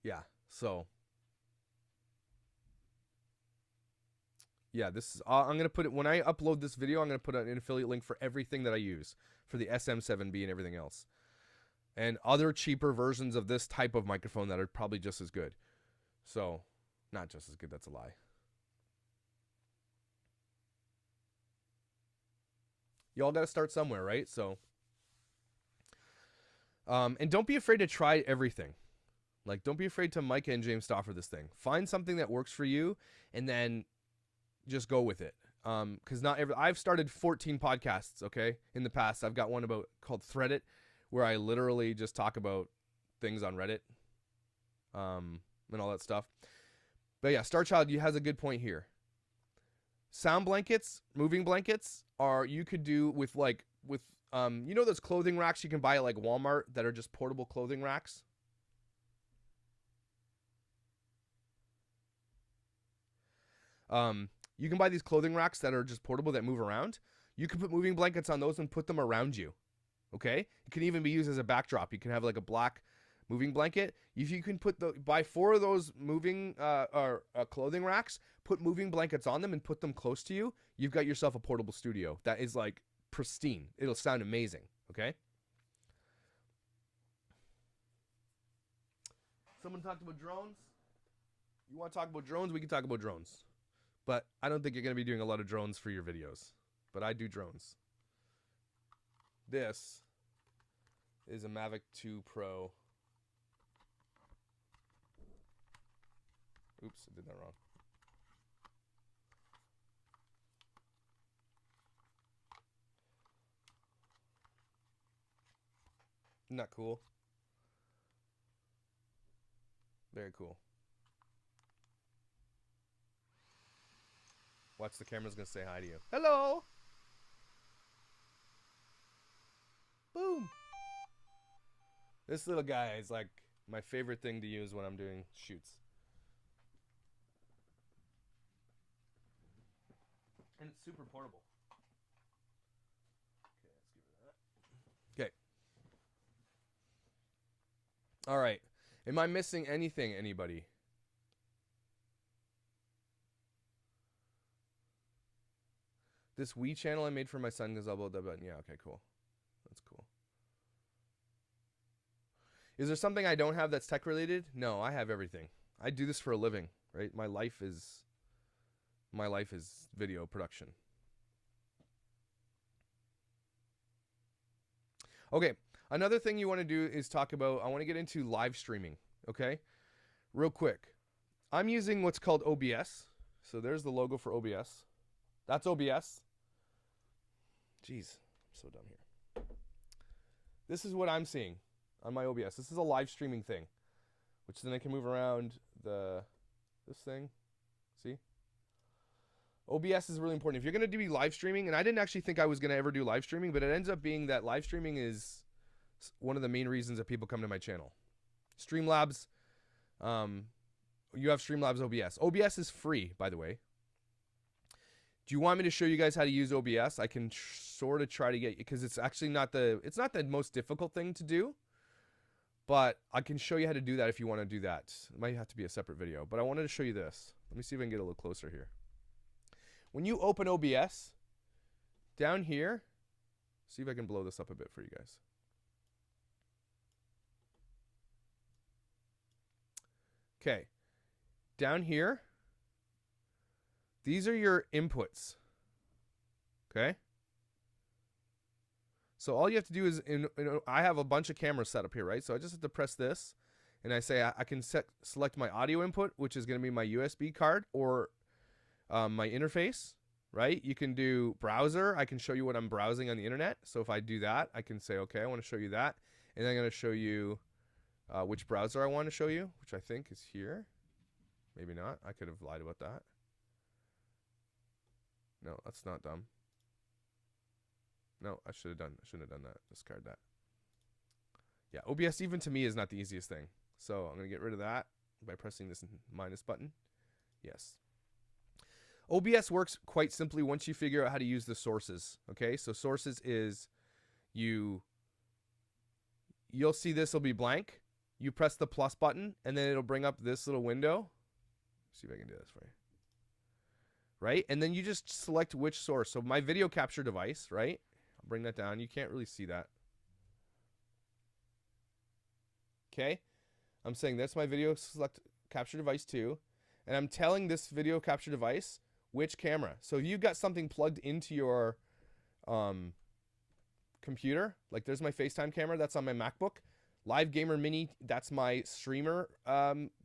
Yeah, so yeah, this is I'm going to put it when I upload this video, I'm going to put an affiliate link for everything that I use for the SM7B and everything else. And other cheaper versions of this type of microphone that are probably just as good. So, not just as good, that's a lie. You all got to start somewhere, right? So, and don't be afraid to try everything. Like, don't be afraid to Micah and James Stauffer this thing. Find something that works for you, and then just go with it. Because I've started 14 podcasts, okay, in the past. I've got one called Thread It, where I literally just talk about things on Reddit, and all that stuff. But yeah, Starchild has a good point here. Sound blankets, moving blankets, you could do with you know those clothing racks you can buy at like Walmart that are just portable clothing racks? You can buy these clothing racks that are just portable that move around. You can put moving blankets on those and put them around you. Okay? It can even be used as a backdrop. You can have like a black moving blanket. If you can buy 4 of those moving clothing racks, put moving blankets on them and put them close to you, you've got yourself a portable studio that is like pristine. It'll sound amazing. Okay? Someone talked about drones. You want to talk about drones? We can talk about drones. But I don't think you're going to be doing a lot of drones for your videos. But I do drones. This is a Mavic 2 Pro. Oops, I did that wrong. Isn't that cool? Very cool. Watch, the camera's gonna say hi to you. Hello! Boom! This little guy is like my favorite thing to use when I'm doing shoots. And it's super portable. Okay, let's give it that. Okay. Alright. Am I missing anything, anybody? This Wii channel I made for my son because I'll build that button. Yeah, okay, cool. That's cool. Is there something I don't have that's tech related? No, I have everything. I do this for a living, right? My life is video production. Okay, another thing you want to do is talk about, I want to get into live streaming, okay? Real quick. I'm using what's called OBS. So there's the logo for OBS. That's OBS. Jeez, I'm so dumb here. This is what I'm seeing on my OBS. This is a live streaming thing, which then I can move around this thing. See? OBS is really important. If you're going to be live streaming, and I didn't actually think I was going to ever do live streaming, but it ends up being that live streaming is one of the main reasons that people come to my channel. Streamlabs, you have Streamlabs OBS. OBS is free, by the way. Do you want me to show you guys how to use OBS? I can sort of try to get you, because it's actually not the most difficult thing to do, but I can show you how to do that if you want to do that. It might have to be a separate video, but I wanted to show you this. Let me see if I can get a little closer here. When you open OBS, down here, see if I can blow this up a bit for you guys. Okay, down here, these are your inputs, okay? So all you have to do is, I have a bunch of cameras set up here, right? So I just have to press this, and I say I can select my audio input, which is going to be my USB card, or my interface, right? You can do browser. I can show you what I'm browsing on the internet. So if I do that, I can say, okay, I want to show you that. And then I'm going to show you which browser I want to show you, which I think is here. Maybe not. I could have lied about that. No, that's not dumb. No, I shouldn't have done that. Discard that. Yeah, OBS even to me is not the easiest thing. So I'm going to get rid of that by pressing this minus button. Yes. OBS works quite simply once you figure out how to use the sources. Okay, so sources is you'll see this will be blank. You press the plus button, and then it'll bring up this little window. Let's see if I can do this for you. Right? And then you just select which source. So my video capture device, right? I'll bring that down. You can't really see that. Okay? I'm saying that's my video select capture device 2. And I'm telling this video capture device which camera. So if you've got something plugged into your computer, like there's my FaceTime camera, that's on my MacBook. Live Gamer Mini, that's my streamer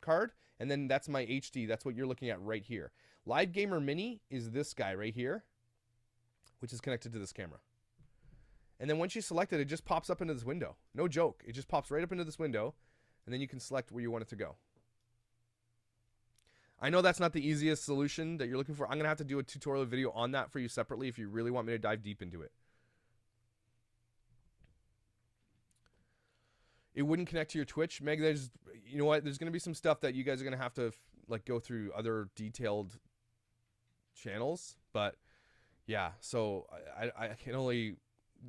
card. And then that's my HD. That's what you're looking at right here. Live Gamer Mini is this guy right here, which is connected to this camera. And then once you select it, it just pops up into this window. No joke. It just pops right up into this window, and then you can select where you want it to go. I know that's not the easiest solution that you're looking for. I'm going to have to do a tutorial video on that for you separately if you really want me to dive deep into it. It wouldn't connect to your Twitch. Meg, there's, you know what? There's going to be some stuff that you guys are going to have to like go through other detailed channels. But yeah, so I can only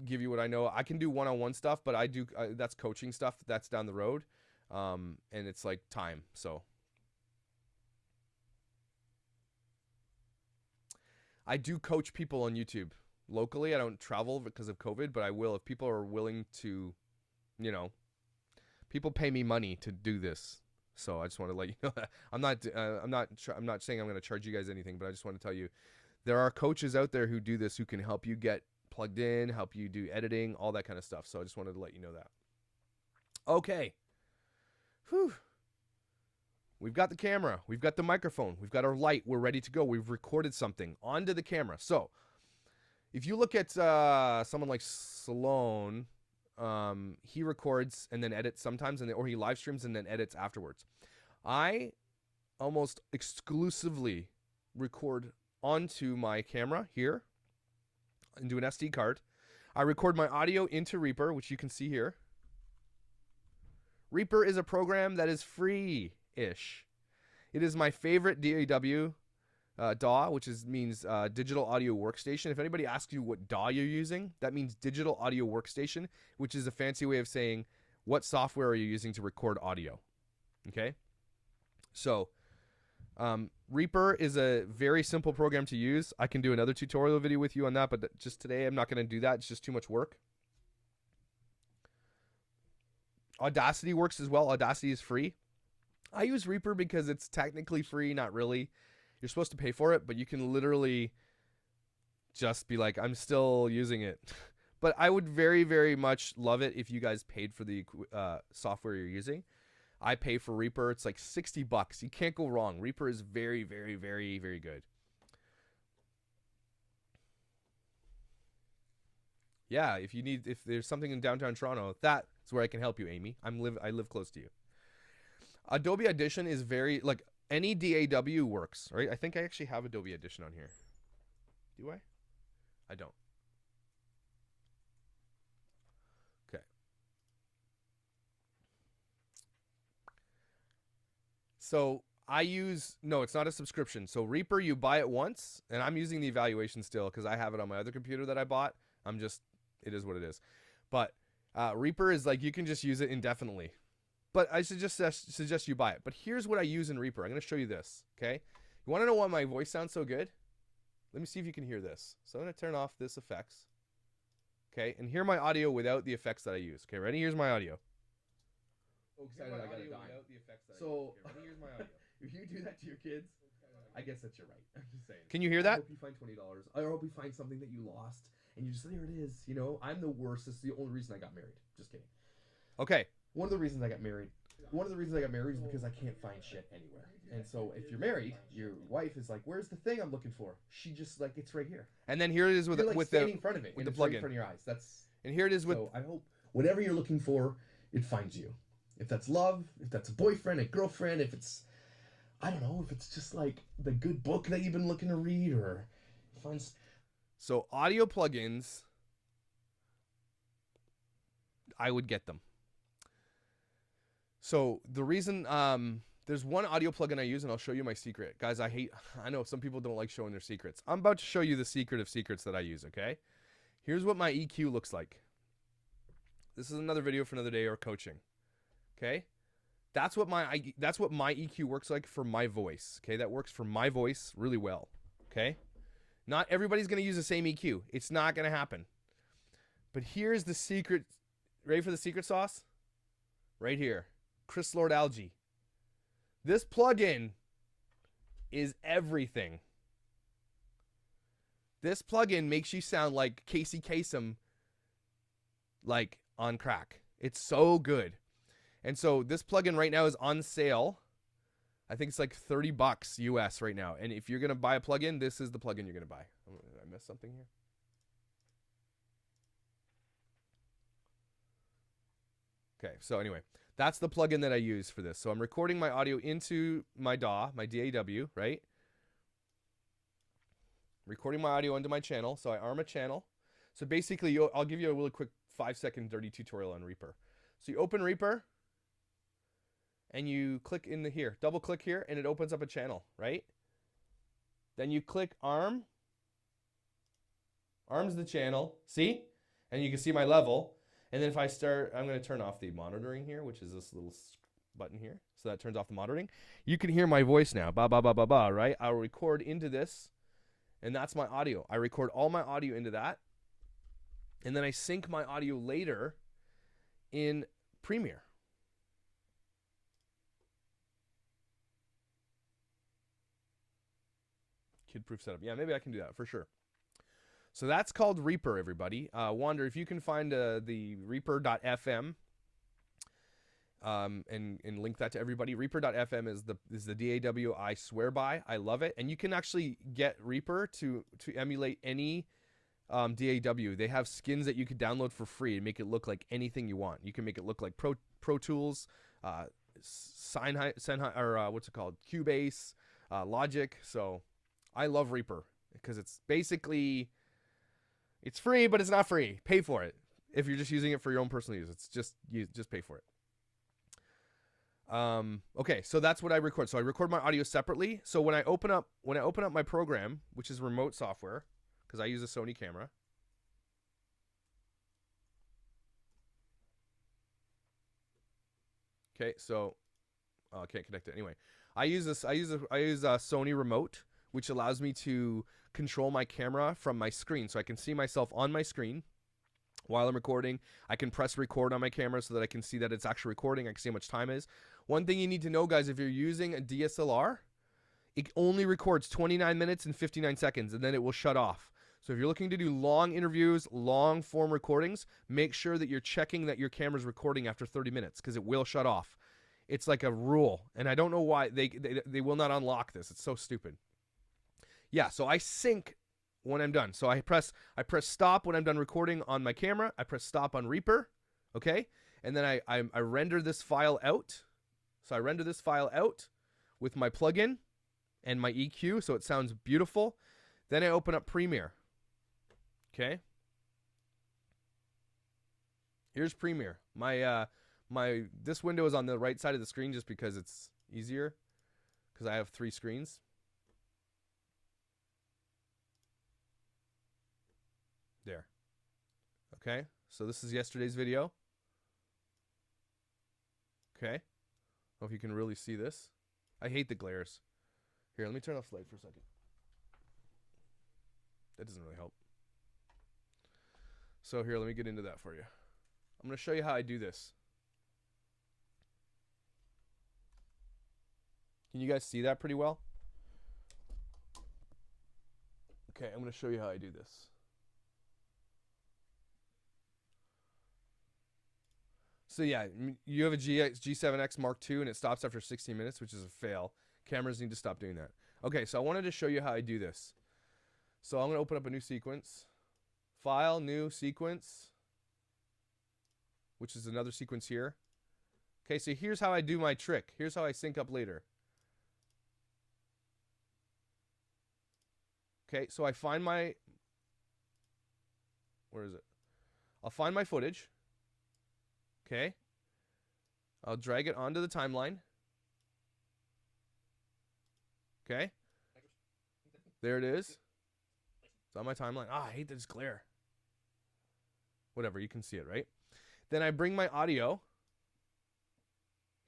give you what I know. I can do one-on-one stuff, but I do that's coaching stuff. That's down the road, and it's like time. So I do coach people on YouTube locally. I don't travel because of COVID, but I will if people are willing to, you know. People pay me money to do this, so I just want to let you know that I'm not saying I'm going to charge you guys anything, but I just want to tell you there are coaches out there who do this who can help you get plugged in, help you do editing, all that kind of stuff. So I just wanted to let you know that. Okay. Whew. We've got the camera, we've got the microphone, we've got our light, we're ready to go. We've recorded something onto the camera. So if you look at someone like Salone. He records and then edits sometimes, or he live streams and then edits afterwards. I almost exclusively record onto my camera here into an SD card. I record my audio into Reaper, which you can see here. Reaper is a program that is free-ish. It is my favorite DAW, DAW, which means Digital Audio Workstation. If anybody asks you what DAW you're using, that means Digital Audio Workstation, which is a fancy way of saying what software are you using to record audio. Okay? So, Reaper is a very simple program to use. I can do another tutorial video with you on that, but just today I'm not going to do that. It's just too much work. Audacity works as well. Audacity is free. I use Reaper because it's technically free, not really. You're supposed to pay for it, but you can literally just be like, I'm still using it. But I would very, very much love it if you guys paid for the software you're using. I pay for Reaper. It's like $60. You can't go wrong. Reaper is very, very, very, very good. Yeah, if there's something in downtown Toronto, that's where I can help you, Amy. I live close to you. Adobe Audition is very, like, any DAW works, right? I think I actually have Adobe Audition on here. Do I? I don't. Okay. So no, it's not a subscription. So Reaper, you buy it once, and I'm using the evaluation still because I have it on my other computer that I bought. It is what it is. But Reaper is like, you can just use it indefinitely. But I suggest you buy it. But here's what I use in Reaper. I'm going to show you this, okay? You want to know why my voice sounds so good? Let me see if you can hear this. So I'm going to turn off this effects. Okay, and hear my audio without the effects that I use. Okay, ready? Here's my audio. Oh, excited, I got a dime. So, okay, here's my audio. If you do that to your kids, I guess that's your right. I'm just saying. Can you hear that? I hope you find $20. I hope you find something that you lost, and you just, there it is. You know, I'm the worst. This is the only reason I got married. Just kidding. Okay. One of the reasons I got married is because I can't find shit anywhere. And so if you're married, your wife is like, "Where's the thing I'm looking for?" She just like, "It's right here." And then here it is with the in front of it, with the plug-in right in front of your eyes. And here it is with. So I hope whatever you're looking for, it finds you. If that's love, if that's a boyfriend, a girlfriend, if it's I don't know if it's just like the good book that you've been looking to read or find. So audio plugins, I would get them. So the reason there's one audio plugin I use, and I'll show you my secret. Guys, I know some people don't like showing their secrets. I'm about to show you the secret of secrets that I use, okay? Here's what my EQ looks like. This is another video for another day or coaching. Okay? That's what my EQ works like for my voice. Okay? That works for my voice really well. Okay? Not everybody's going to use the same EQ. It's not going to happen. But here's the secret. Ready for the secret sauce? Right here. Chris Lord Algae. This plugin is everything. This plugin makes you sound like Casey Kasem, like on crack. It's so good. And so this plugin right now is on sale. I think it's like $30 US right now. And if you're going to buy a plugin, this is the plugin you're going to buy. Did I miss something here? Okay, so anyway, that's the plugin that I use for this. So I'm recording my audio into my DAW, my DAW, right? Recording my audio onto my channel. So I arm a channel. So basically, I'll give you a really quick 5-second dirty tutorial on Reaper. So you open Reaper, and you click in here, double click here, and it opens up a channel, right? Then you click arm. Arm's the channel, see? And you can see my level. And then if I start, I'm going to turn off the monitoring here, which is this little button here. So that turns off the monitoring. You can hear my voice now, ba, ba, ba, ba, ba, right? I'll record into this, and that's my audio. I record all my audio into that, and then I sync my audio later in Premiere. Kid-proof setup. Yeah, maybe I can do that for sure. So that's called Reaper, everybody. Wander, if you can find the Reaper.fm and link that to everybody. Reaper.fm is the DAW I swear by. I love it. And you can actually get Reaper to emulate any DAW. They have skins that you can download for free and make it look like anything you want. You can make it look like Pro Tools, what's it called? Cubase, Logic. So I love Reaper because it's basically... It's free, but it's not free. Pay for it. If you're just using it for your own personal use, it's just pay for it. Okay, so that's what I record. So I record my audio separately. So when I open up my program, which is remote software, because I use a Sony camera. Okay, so I can't connect it anyway. I use a Sony remote, which allows me to control my camera from my screen. So I can see myself on my screen while I'm recording. I can press record on my camera so that I can see that it's actually recording. I can see how much time it is. One thing you need to know, guys, if you're using a DSLR, it only records 29 minutes and 59 seconds, and then it will shut off. So if you're looking to do long interviews, long form recordings, make sure that you're checking that your camera's recording after 30 minutes because it will shut off. It's like a rule, and I don't know why they will not unlock this. It's so stupid. Yeah, so I sync when I'm done. So I press stop when I'm done recording on my camera. I press stop on Reaper, okay? And then I render this file out. So I render this file out with my plugin and my EQ so it sounds beautiful. Then I open up Premiere, okay? Here's Premiere. This window is on the right side of the screen just because it's easier because I have 3 screens. There. Okay, so this is yesterday's video. Okay. I don't know if you can really see this. I hate the glares. Here, let me turn off the light for a second. That doesn't really help. So here, let me get into that for you. I'm going to show you how I do this. Can you guys see that pretty well? Okay, I'm going to show you how I do this. So yeah, you have a G7X Mark II and it stops after 16 minutes, which is a fail. Cameras need to stop doing that. Okay, so I wanted to show you how I do this. So I'm going to open up a new sequence. File, new sequence, which is another sequence here. Okay, so here's how I do my trick. Here's how I sync up later. Okay, so I find my, where is it? I'll find my footage. Okay. I'll drag it onto the timeline. Okay. There it is. It's on my timeline. Ah, I hate this glare. Whatever, you can see it, right? Then I bring my audio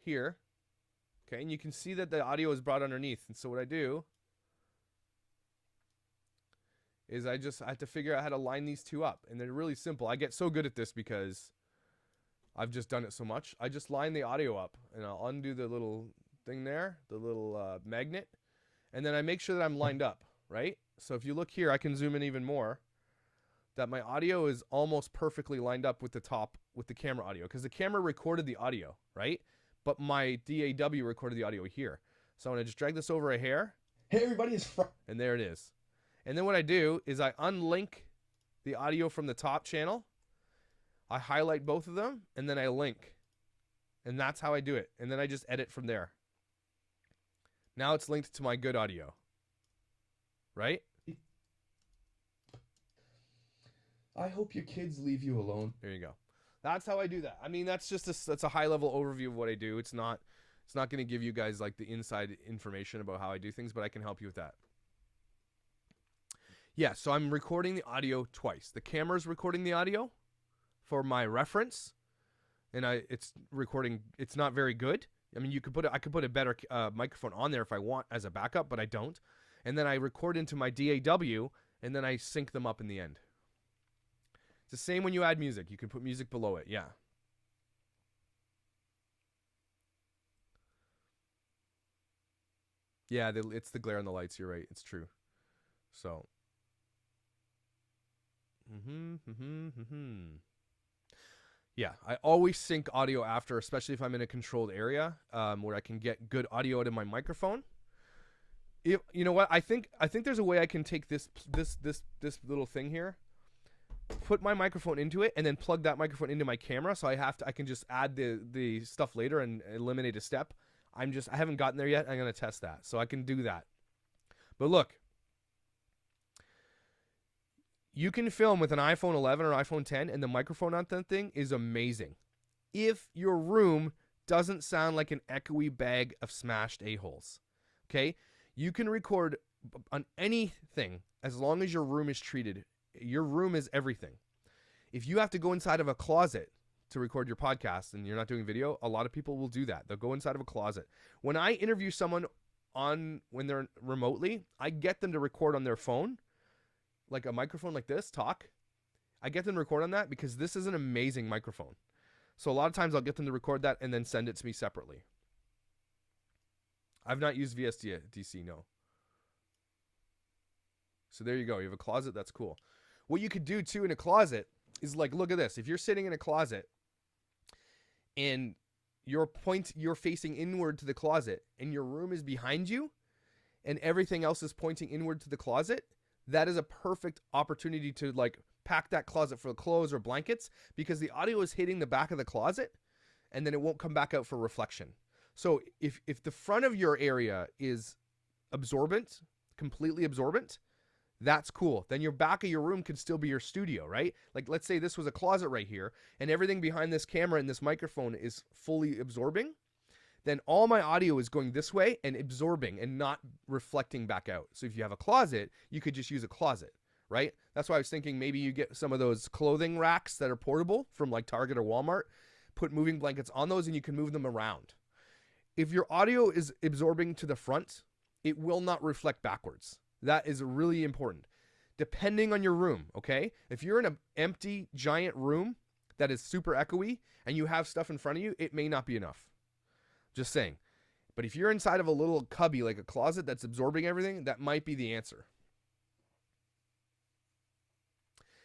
here. Okay, and you can see that the audio is brought underneath. And so what I do is I have to figure out how to line these two up. And they're really simple. I get so good at this because I've just done it so much. I just line the audio up, and I'll undo the little thing there, the little magnet. And then I make sure that I'm lined up, right? So if you look here, I can zoom in even more. That my audio is almost perfectly lined up with the camera audio, because the camera recorded the audio, right? But my DAW recorded the audio here. So I'm going to just drag this over a hair. Hey, everybody, it's and there it is. And then what I do is I unlink the audio from the top channel. I highlight both of them, and then I link. And that's how I do it. And then I just edit from there. Now it's linked to my good audio. Right? I hope your kids leave you alone. There you go. That's how I do that. I mean, that's a high level overview of what I do. It's not going to give you guys like the inside information about how I do things, but I can help you with that. Yeah, so I'm recording the audio twice. The camera's recording the audio for my reference, and it's recording. It's not very good. I mean, I could put a better microphone on there if I want as a backup, but I don't. And then I record into my DAW, and then I sync them up in the end. It's the same when you add music. You can put music below it. Yeah. Yeah, it's the glare on the lights. You're right. It's true. So. Yeah, I always sync audio after, especially if I'm in a controlled area where I can get good audio out of my microphone. If you know what, I think there's a way I can take this little thing here, put my microphone into it, and then plug that microphone into my camera. So I can just add the stuff later and eliminate a step. I haven't gotten there yet. I'm gonna test that, so I can do that. But look, you can film with an iPhone 11 or iPhone 10, and the microphone on that thing is amazing. If your room doesn't sound like an echoey bag of smashed a-holes, okay? You can record on anything as long as your room is treated. Your room is everything. If you have to go inside of a closet to record your podcast and you're not doing video, a lot of people will do that. They'll go inside of a closet. When I interview someone when they're remotely, I get them to record on their phone, like a microphone like this, talk. I get them to record on that because this is an amazing microphone. So a lot of times I'll get them to record that and then send it to me separately. I've not used VSDC, no. So there you go. You have a closet. That's cool. What you could do too in a closet is like, look at this. If you're sitting in a closet and you're facing inward to the closet and your room is behind you and everything else is pointing inward to the closet, that is a perfect opportunity to like pack that closet for clothes or blankets, because the audio is hitting the back of the closet and then it won't come back out for reflection. So if the front of your area is absorbent, completely absorbent, that's cool. Then your back of your room could still be your studio, right? Like let's say this was a closet right here and everything behind this camera and this microphone is fully absorbing. Then all my audio is going this way and absorbing and not reflecting back out. So if you have a closet, you could just use a closet, right? That's why I was thinking maybe you get some of those clothing racks that are portable from like Target or Walmart, put moving blankets on those and you can move them around. If your audio is absorbing to the front, it will not reflect backwards. That is really important. Depending on your room, okay? If you're in an empty, giant room that is super echoey and you have stuff in front of you, it may not be enough. Just saying. But if you're inside of a little cubby, like a closet that's absorbing everything, that might be the answer.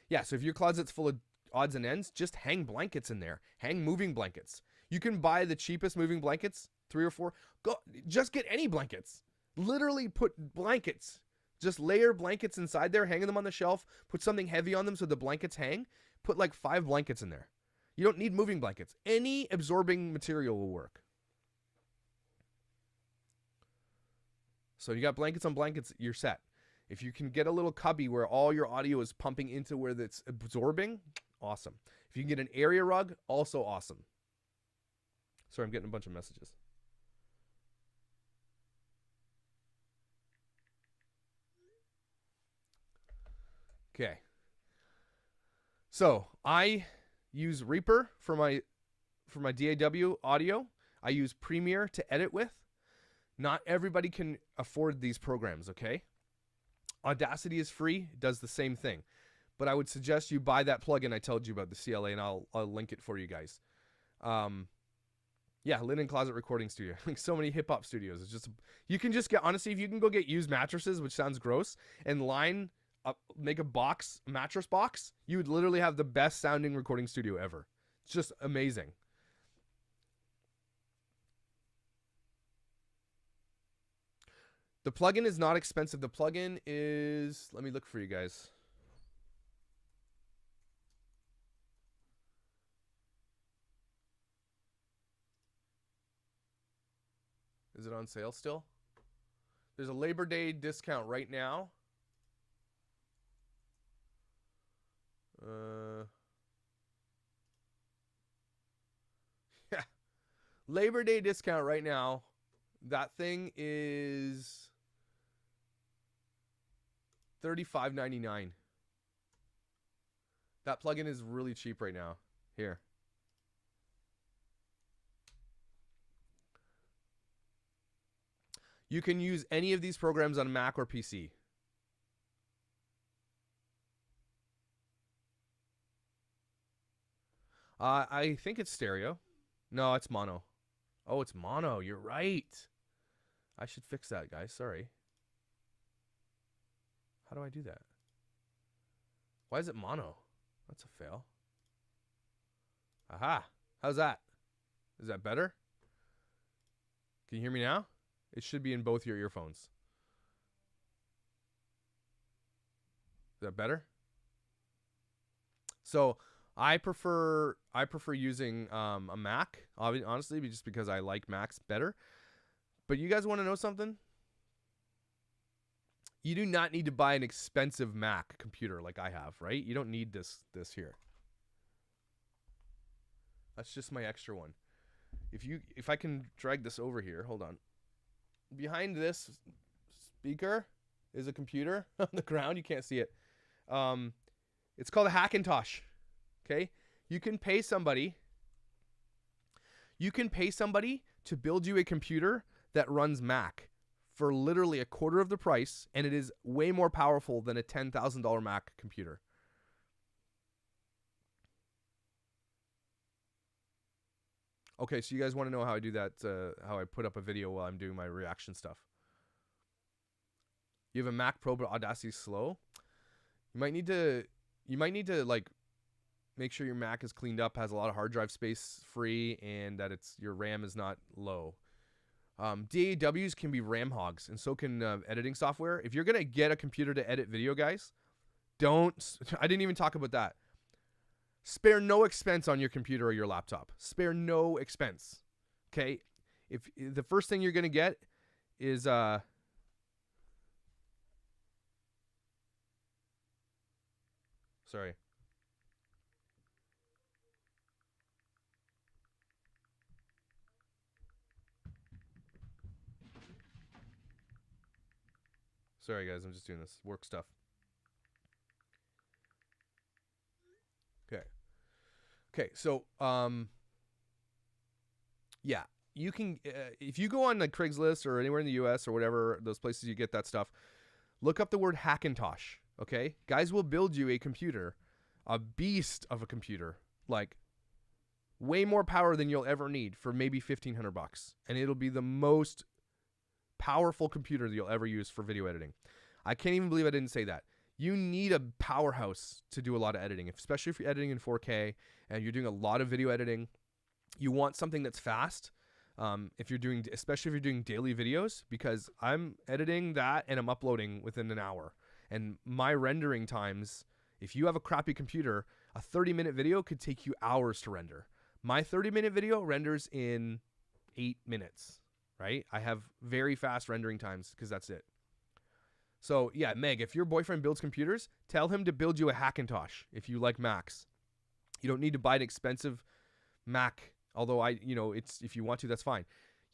Yeah, so if your closet's full of odds and ends, just hang blankets in there. Hang moving blankets. You can buy the cheapest moving blankets, 3 or 4. Just get any blankets. Literally put blankets. Just layer blankets inside there, hang them on the shelf, put something heavy on them so the blankets hang. Put like 5 blankets in there. You don't need moving blankets. Any absorbing material will work. So you got blankets on blankets, you're set. If you can get a little cubby where all your audio is pumping into where it's absorbing, awesome. If you can get an area rug, also awesome. Sorry, I'm getting a bunch of messages. Okay. So I use Reaper for my DAW audio. I use Premiere to edit with. Not everybody can afford these programs, okay? Audacity is free, it does the same thing. But I would suggest you buy that plugin I told you about, the CLA, and I'll link it for you guys. Yeah, Linen Closet Recording Studio. Like so many hip hop studios. It's just, you can just get, honestly, if you can go get used mattresses, which sounds gross, and line up, make a box, mattress box, you would literally have the best sounding recording studio ever. It's just amazing. The plugin is not expensive. The plugin is, let me look for you guys. Is it on sale still? There's a Labor Day discount right now. Yeah. Labor Day discount right now. That thing is $35.99. That plugin is really cheap right now. Here. You can use any of these programs on Mac or PC. I think it's stereo. No, it's mono. Oh, it's mono. You're right. I should fix that, guys. Sorry. How do I do that? Why is it mono? That's a fail. Aha. How's that? Is that better? Can you hear me now? It should be in both your earphones. Is that better? So I prefer using a Mac, honestly, just because I like Macs better. But you guys want to know something? You do not need to buy an expensive Mac computer like I have, right? You don't need this here. That's just my extra one. If I can drag this over here, hold on. Behind this speaker is a computer on the ground. You can't see it. It's called a Hackintosh. Okay? You can pay somebody to build you a computer that runs Mac for literally a quarter of the price, and it is way more powerful than a $10,000 Mac computer. Okay, so you guys want to know how I do that, how I put up a video while I'm doing my reaction stuff. You have a Mac Pro, but Audacity is slow. You might need to like make sure your Mac is cleaned up, has a lot of hard drive space free, and that your RAM is not low. DAWs can be RAM hogs, and so can editing software. If you're gonna get a computer to edit video, guys, I didn't even talk about that. Spare no expense on your computer or your laptop. Spare no expense. Okay? If the first thing you're gonna get is sorry. Sorry, guys. I'm just doing this work stuff. Okay. So, yeah, you can if you go on like Craigslist or anywhere in the U.S. or whatever those places you get that stuff, look up the word Hackintosh. Okay, guys will build you a computer, a beast of a computer, like way more power than you'll ever need for maybe $1,500, and it'll be the most powerful computer that you'll ever use for video editing. I can't even believe I didn't say that. You need a powerhouse to do a lot of editing, especially if you're editing in 4K and you're doing a lot of video editing. You want something that's fast. Especially if you're doing daily videos, because I'm editing that and I'm uploading within an hour. And my rendering times, if you have a crappy computer, a 30-minute video could take you hours to render. My 30-minute video renders in 8 minutes, right? I have very fast rendering times because that's it. So yeah, Meg, if your boyfriend builds computers, tell him to build you a Hackintosh if you like Macs. You don't need to buy an expensive Mac, although it's if you want to, that's fine.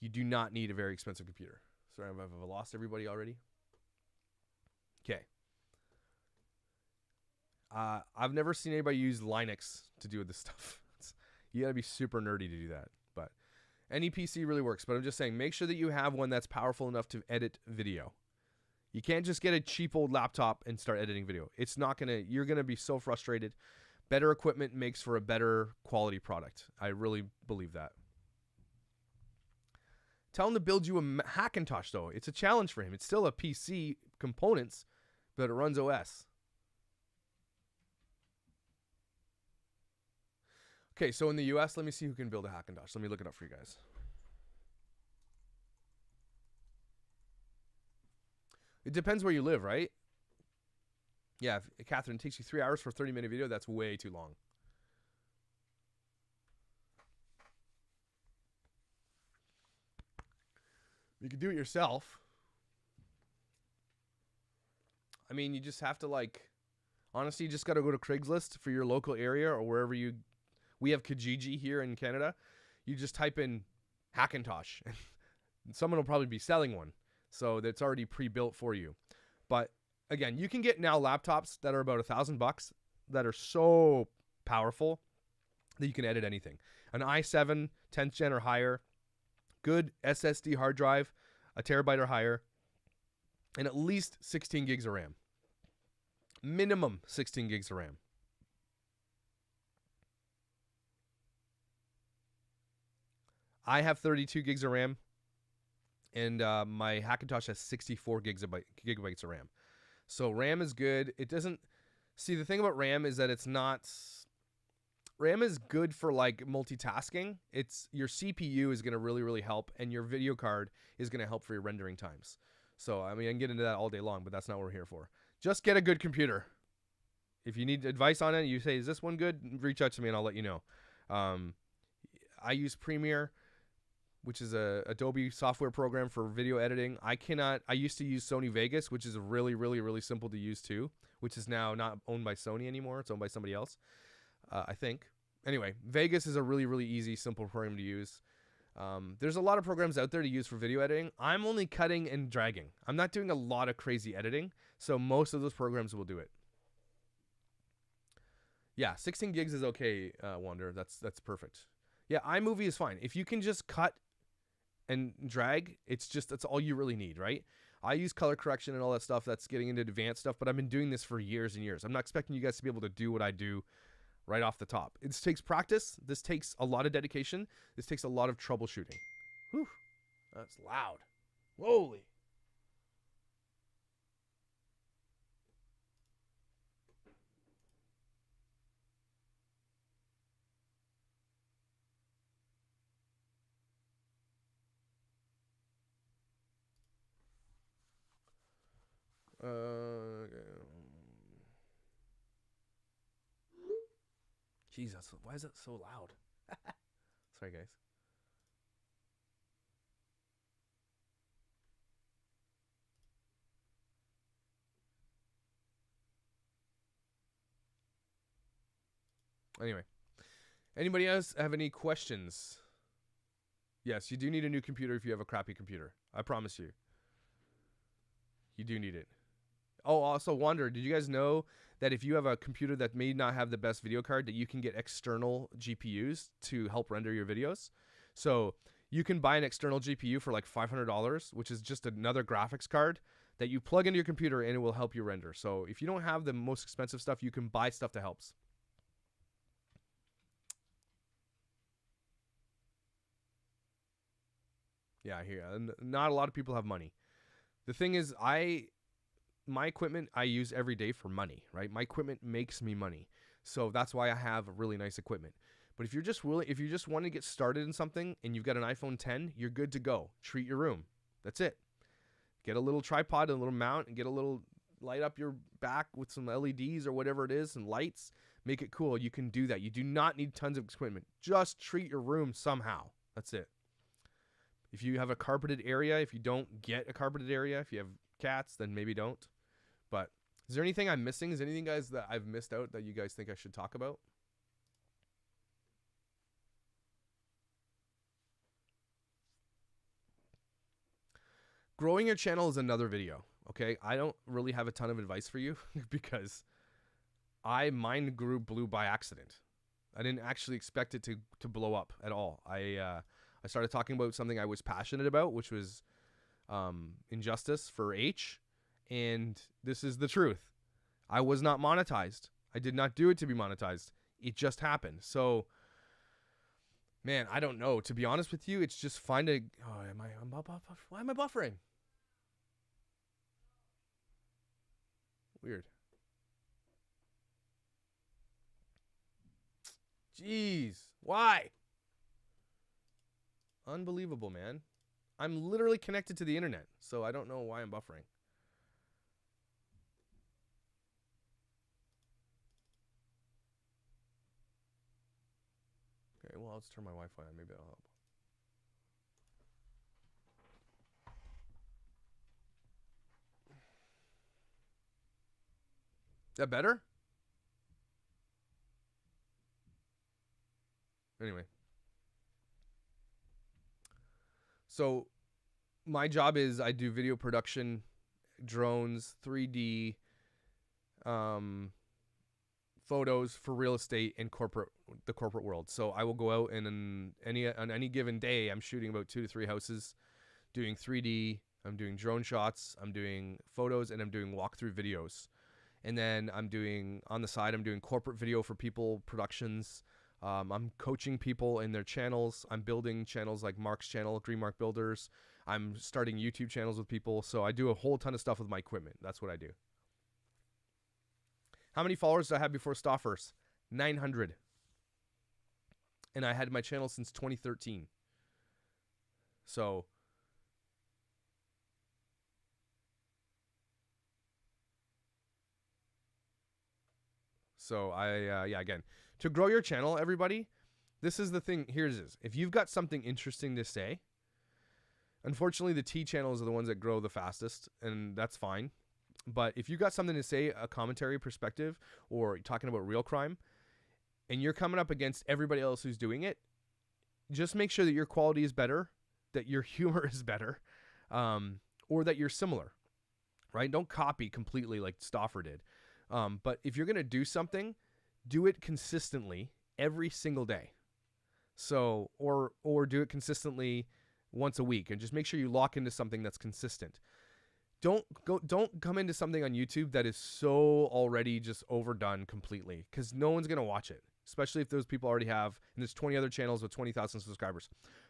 You do not need a very expensive computer. Sorry, I've lost everybody already. Okay. I've never seen anybody use Linux to do this stuff. You gotta be super nerdy to do that. But any PC really works. But I'm just saying, make sure that you have one that's powerful enough to edit video. You can't just get a cheap old laptop and start editing video. You're gonna be so frustrated. Better equipment makes for a better quality product. I really believe that. Tell him to build you a Hackintosh, though. It's a challenge for him. It's still a PC components, but it runs OS. Okay, so in the US, let me see who can build a Hackintosh. Let me look it up for you guys. It depends where you live, right? Yeah, Catherine, it takes you 3 hours for a 30-minute video. That's way too long. You can do it yourself. I mean, you just have to honestly, you just got to go to Craigslist for your local area or wherever we have Kijiji here in Canada. You just type in Hackintosh. Someone will probably be selling one. So that's already pre-built for you. But again, you can get now laptops that are about $1,000 that are so powerful that you can edit anything. An i7, 10th gen or higher, good SSD hard drive, a terabyte or higher, and at least 16 gigs of RAM. Minimum 16 gigs of RAM. I have 32 gigs of RAM, and my Hackintosh has 64 gigabytes of RAM. So RAM is good. It doesn't... See, the thing about RAM is that it's not... RAM is good for multitasking. Your CPU is going to really, really help, and your video card is going to help for your rendering times. So, I mean, I can get into that all day long, but that's not what we're here for. Just get a good computer. If you need advice on it, you say, is this one good? Reach out to me and I'll let you know. I use Premiere, which is a Adobe software program for video editing. I used to use Sony Vegas, which is really, really, really simple to use too, which is now not owned by Sony anymore. It's owned by somebody else, I think. Anyway, Vegas is a really, really easy, simple program to use. There's a lot of programs out there to use for video editing. I'm only cutting and dragging. I'm not doing a lot of crazy editing, so most of those programs will do it. Yeah, 16 gigs is okay, Wonder. That's perfect. Yeah, iMovie is fine. If you can just cut and drag, that's all you really need, right? I use color correction and all that stuff. That's getting into advanced stuff, but I've been doing this for years and years. I'm not expecting you guys to be able to do what I do right off the top. It takes practice. This takes a lot of dedication. This takes a lot of troubleshooting. Whew, that's loud. Holy. Jesus, why is it so loud? Sorry, guys. Anyway, anybody else have any questions? Yes, you do need a new computer if you have a crappy computer. I promise you. You do need it. Oh, also, Wander, did you guys know that if you have a computer that may not have the best video card, that you can get external GPUs to help render your videos? So you can buy an external GPU for $500, which is just another graphics card that you plug into your computer and it will help you render. So if you don't have the most expensive stuff, you can buy stuff that helps. Yeah, here. Not a lot of people have money. The thing is, my equipment I use every day for money, right? My equipment makes me money. So that's why I have really nice equipment. But if you just want to get started in something and you've got an iPhone 10, you're good to go. Treat your room. That's it. Get a little tripod and a little mount and get a little light up your back with some LEDs or whatever it is and lights. Make it cool. You can do that. You do not need tons of equipment. Just treat your room somehow. That's it. If you have a carpeted area, if you don't get a carpeted area, if you have cats, then maybe don't. But is there anything I'm missing? Is there anything, guys, that I've missed out that you guys think I should talk about? Growing your channel is another video, okay? I don't really have a ton of advice for you because mine blew by accident. I didn't actually expect it to blow up at all. I started talking about something I was passionate about, which was injustice for H, and this is the truth. I was not monetized. I did not do it to be monetized. It just happened. So, man, I don't know. To be honest with you, it's just why am I buffering? Weird. Jeez. Why? Unbelievable, man. I'm literally connected to the internet, so I don't know why I'm buffering. Okay, well, I'll just turn my Wi-Fi on. Maybe that'll help. Is that better? Anyway. So my job is I do video production, drones, 3D, photos for real estate and the corporate world. So I will go out and on any given day, I'm shooting about 2 to 3 houses, doing 3D. I'm doing drone shots. I'm doing photos, and I'm doing walkthrough videos. And then I'm doing on the side, I'm doing corporate video for people, productions. I'm coaching people in their channels. I'm building channels like Mark's channel, Green Mark Builders. I'm starting YouTube channels with people. So I do a whole ton of stuff with my equipment. That's what I do. How many followers did I have before Stoffers? 900. And I had my channel since 2013. So again, to grow your channel, everybody, this is the thing. Here's this. If you've got something interesting to say, unfortunately, the T channels are the ones that grow the fastest, and that's fine. But if you've got something to say, a commentary perspective, or talking about real crime, and you're coming up against everybody else who's doing it, just make sure that your quality is better, that your humor is better, or that you're similar, right? Don't copy completely like Stoffer did. But if you're going to do something, do it consistently every single day. So, or do it consistently once a week, and just make sure you lock into something that's consistent. Don't come into something on YouTube that is so already just overdone completely, because no one's going to watch it, especially if those people already have, and there's 20 other channels with 20,000 subscribers.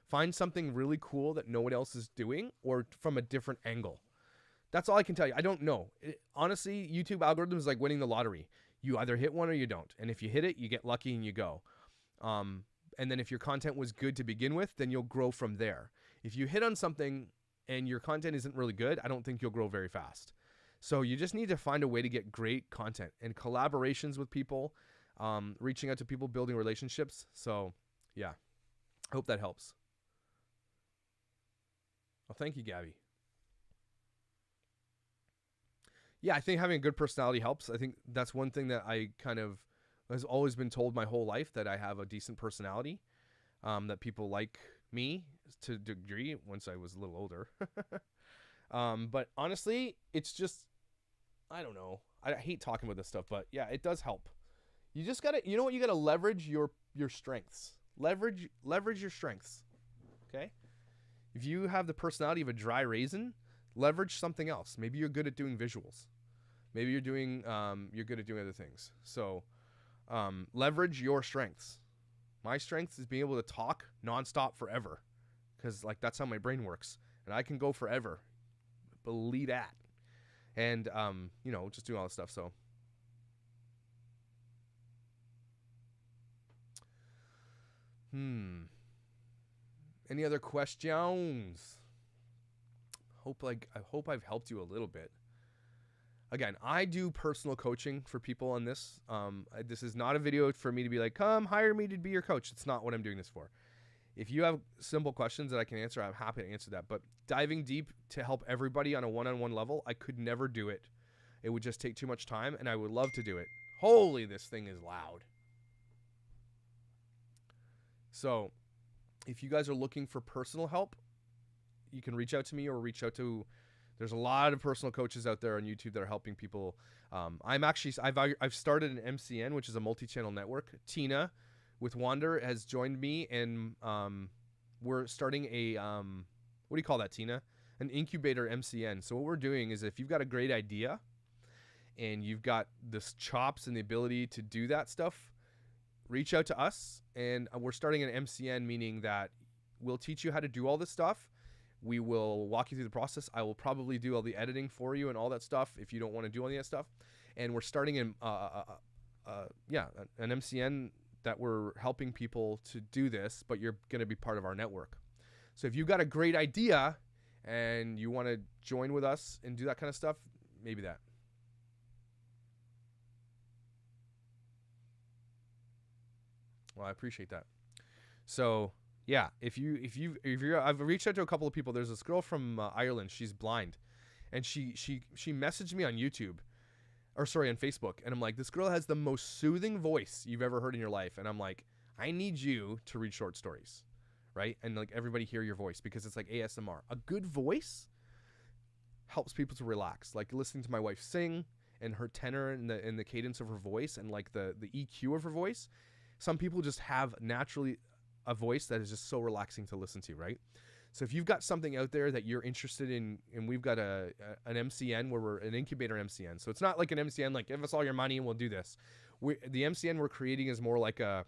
Find something really cool that no one else is doing, or from a different angle. That's all I can tell you. I don't know. Honestly, YouTube algorithm is like winning the lottery. You either hit one or you don't. And if you hit it, you get lucky and you go. And then if your content was good to begin with, then you'll grow from there. If you hit on something and your content isn't really good, I don't think you'll grow very fast. So you just need to find a way to get great content and collaborations with people, reaching out to people, building relationships. So yeah, I hope that helps. Well, thank you, Gabby. Yeah, I think having a good personality helps. I think that's one thing that I kind of has always been told my whole life, that I have a decent personality, that people like me to a degree once I was a little older. But honestly, it's just, I don't know. I hate talking about this stuff, but yeah, it does help. You just gotta, you know what? You gotta leverage your strengths. Leverage your strengths. Okay. If you have the personality of a dry raisin, leverage something else. Maybe you're good at doing visuals. Maybe you're good at doing other things. So, leverage your strengths. My strength is being able to talk nonstop forever, because like that's how my brain works, and I can go forever. Believe that. And just doing all this stuff. So, any other questions? I hope I've helped you a little bit. Again, I do personal coaching for people on this. This is not a video for me to be like, come hire me to be your coach. It's not what I'm doing this for. If you have simple questions that I can answer, I'm happy to answer that. But diving deep to help everybody on a one-on-one level, I could never do it It would just take too much time, and I would love to do it. Holy, this thing is loud. So if you guys are looking for personal help, you can reach out to me or reach out to, there's a lot of personal coaches out there on YouTube that are helping people. I've started an MCN, which is a multi-channel network. Tina with Wander has joined me, and we're starting a, what do you call that, Tina? An incubator MCN. So what we're doing is, if you've got a great idea and you've got the chops and the ability to do that stuff, reach out to us. And we're starting an MCN, meaning that we'll teach you how to do all this stuff. We will walk you through the process. I will probably do all the editing for you and all that stuff if you don't want to do any of that stuff. And we're starting an MCN that we're helping people to do this, but you're going to be part of our network. So if you've got a great idea and you want to join with us and do that kind of stuff, maybe that. Well, I appreciate that. So yeah, if you're, I've reached out to a couple of people. There's this girl from Ireland. She's blind, and she messaged me on YouTube, or sorry, on Facebook, and I'm like, this girl has the most soothing voice you've ever heard in your life, and I'm like, I need you to read short stories, right? And like everybody hear your voice, because it's like ASMR. A good voice helps people to relax. Like listening to my wife sing, and her tenor and the cadence of her voice, and like the EQ of her voice. Some people just have naturally a voice that is just so relaxing to listen to, right? So if you've got something out there that you're interested in, and we've got an MCN where we're an incubator MCN. So it's not like an MCN, like give us all your money and we'll do this. The MCN we're creating is more like a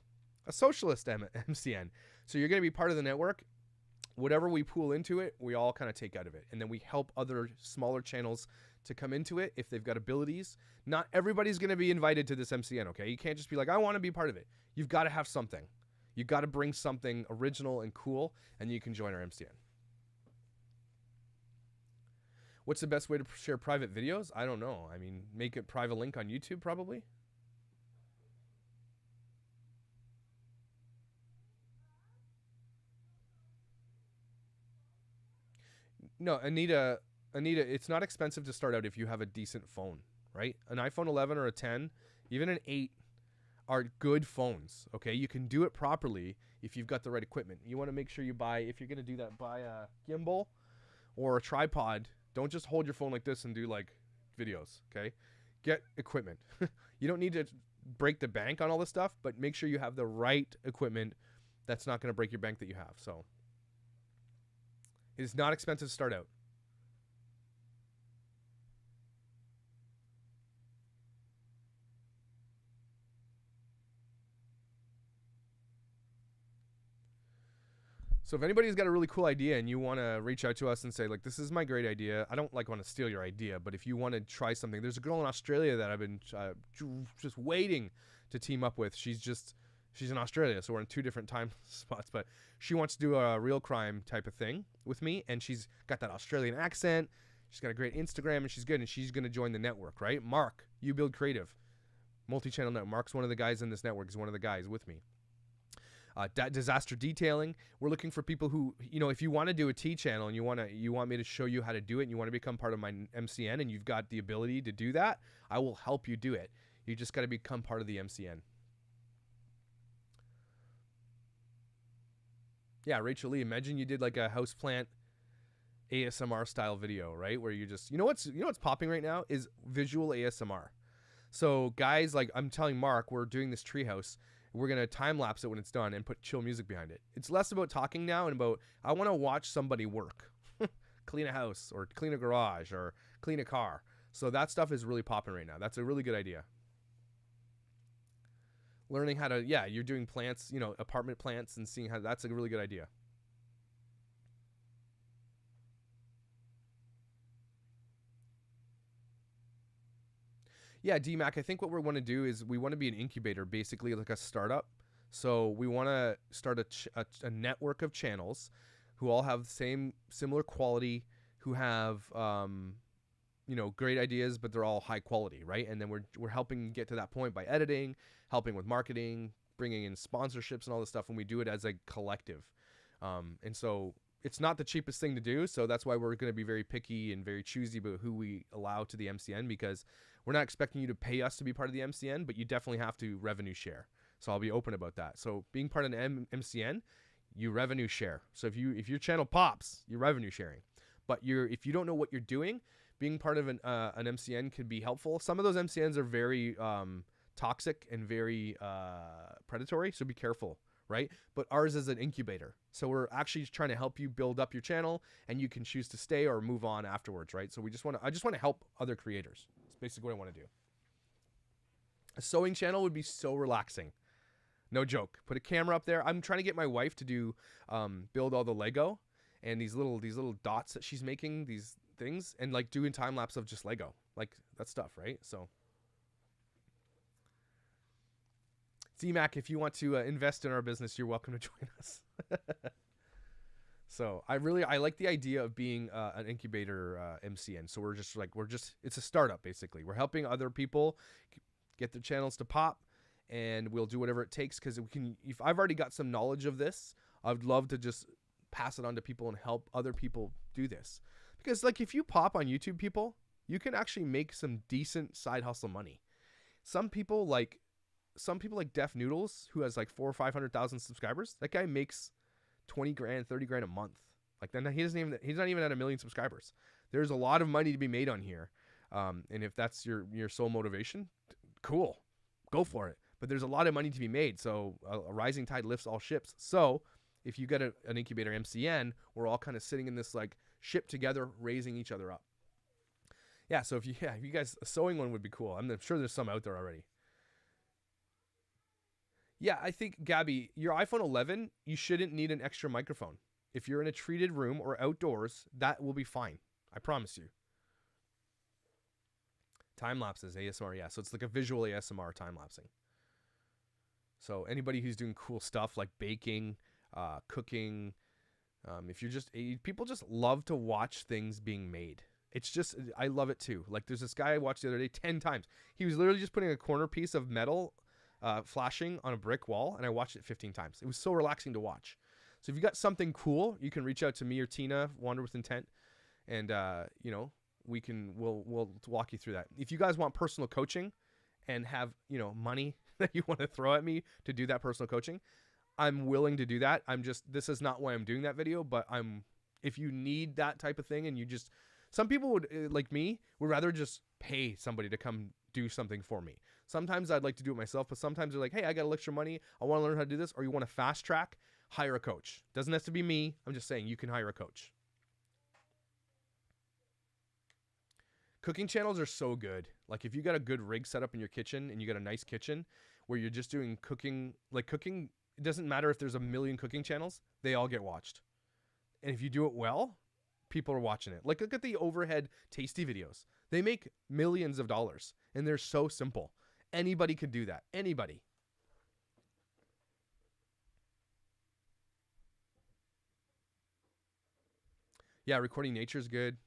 socialist MCN. So you're going to be part of the network. Whatever we pool into it, we all kind of take out of it. And then we help other smaller channels to come into it if they've got abilities. Not everybody's going to be invited to this MCN, okay? You can't just be like, I want to be part of it. You've got to have something. You got to bring something original and cool, and you can join our MCN. What's the best way to share private videos? I don't know. I mean, make a private link on YouTube, probably. No, Anita, it's not expensive to start out if you have a decent phone, right? An iPhone 11 or a 10, even an 8 are good phones, okay? You can do it properly if you've got the right equipment. You want to make sure you buy, if you're going to do that, buy a gimbal or a tripod. Don't just hold your phone like this and do like videos, okay? Get equipment. You don't need to break the bank on all this stuff, but make sure you have the right equipment that's not going to break your bank that you have. So it is not expensive to start out. So if anybody's got a really cool idea and you want to reach out to us and say, like, this is my great idea. I don't like want to steal your idea, but if you want to try something, there's a girl in Australia that I've been just waiting to team up with. She's in Australia, so we're in 2 different time spots, but she wants to do a real crime type of thing with me, and she's got that Australian accent. She's got a great Instagram, and she's good, and she's going to join the network, right? Mark, You Build Creative, multi-channel network. Mark's one of the guys in this network. He's one of the guys with me. Disaster detailing. We're looking for people who, you know, if you want to do a T channel and you want me to show you how to do it, and you want to become part of my MCN, and you've got the ability to do that, I will help you do it. You just got to become part of the MCN. Yeah, Rachel Lee, imagine you did like a houseplant ASMR style video, right? Where you just, you know what's popping right now is visual ASMR. So guys, like I'm telling Mark, we're doing this treehouse. We're going to time lapse it when it's done and put chill music behind it. It's less about talking now and about, I want to watch somebody work, clean a house or clean a garage or clean a car. So that stuff is really popping right now. That's a really good idea. Learning how to, yeah, you're doing plants, you know, apartment plants, and seeing how, that's a really good idea. Yeah, DMAC, I think what we want to do is we want to be an incubator, basically like a startup. So we want to start a network of channels who all have the similar quality, who have, you know, great ideas, but they're all high quality, right? And then we're helping get to that point by editing, helping with marketing, bringing in sponsorships and all this stuff, and we do it as a collective. And so it's not the cheapest thing to do. So that's why we're going to be very picky and very choosy about who we allow to the MCN, because we're not expecting you to pay us to be part of the MCN, but you definitely have to revenue share. So I'll be open about that. So being part of an MCN, you revenue share. So if your channel pops, you're revenue sharing. But if you don't know what you're doing, being part of an MCN could be helpful. Some of those MCNs are very toxic and very predatory, so be careful, right? But ours is an incubator. So we're actually trying to help you build up your channel, and you can choose to stay or move on afterwards, right? So I just want to help other creators. That's basically what I want to do. A sewing channel would be so relaxing. No joke. Put a camera up there. I'm trying to get my wife to do build all the Lego and these little dots that she's making, these things, and like doing time lapse of just Lego, like that stuff, right? So CMAC, if you want to invest in our business, you're welcome to join us. So I like the idea of being an incubator MCN. So we're just it's a startup basically. We're helping other people get their channels to pop, and we'll do whatever it takes, because if I've already got some knowledge of this, I'd love to just pass it on to people and help other people do this. Because like if you pop on YouTube, people, you can actually make some decent side hustle money. Some people like Def Noodles, who has like 400,000 or 500,000 subscribers. That guy makes 20 grand, 30 grand a month. Like then he's not even at 1 million subscribers. There's a lot of money to be made on here. And if that's your sole motivation, cool, go for it. But there's a lot of money to be made. So a rising tide lifts all ships. So if you get an incubator MCN, we're all kind of sitting in this like ship together, raising each other up. Yeah. So if you guys, a sewing one would be cool. I'm sure there's some out there already. Yeah, I think, Gabby, your iPhone 11, you shouldn't need an extra microphone. If you're in a treated room or outdoors, that will be fine. I promise you. Time lapses, ASMR, yeah. So it's like a visual ASMR time lapsing. So anybody who's doing cool stuff like baking, cooking, people just love to watch things being made. It's just, I love it too. Like there's this guy I watched the other day 10 times. He was literally just putting a corner piece of metal flashing on a brick wall, and I watched it 15 times. It was so relaxing to watch. So if you got something cool, you can reach out to me or Tina, Wander with Intent, and we'll walk you through that. If you guys want personal coaching and have money that you want to throw at me to do that personal coaching, I'm willing to do that. This is not why I'm doing that video, but if you need that type of thing, and some people would, like me, would rather just pay somebody to come do something for me. Sometimes I'd like to do it myself, but sometimes they're like, hey, I got a little extra money, I want to learn how to do this, or you want to fast track, hire a coach. Doesn't have to be me. I'm just saying you can hire a coach. Cooking channels are so good. Like if you got a good rig set up in your kitchen and you got a nice kitchen where you're just doing cooking, it doesn't matter if there's 1 million cooking channels, they all get watched. And if you do it well, people are watching it. Like look at the overhead tasty videos. They make millions of dollars and they're so simple. Anybody could do that. Anybody. Yeah, recording nature is good.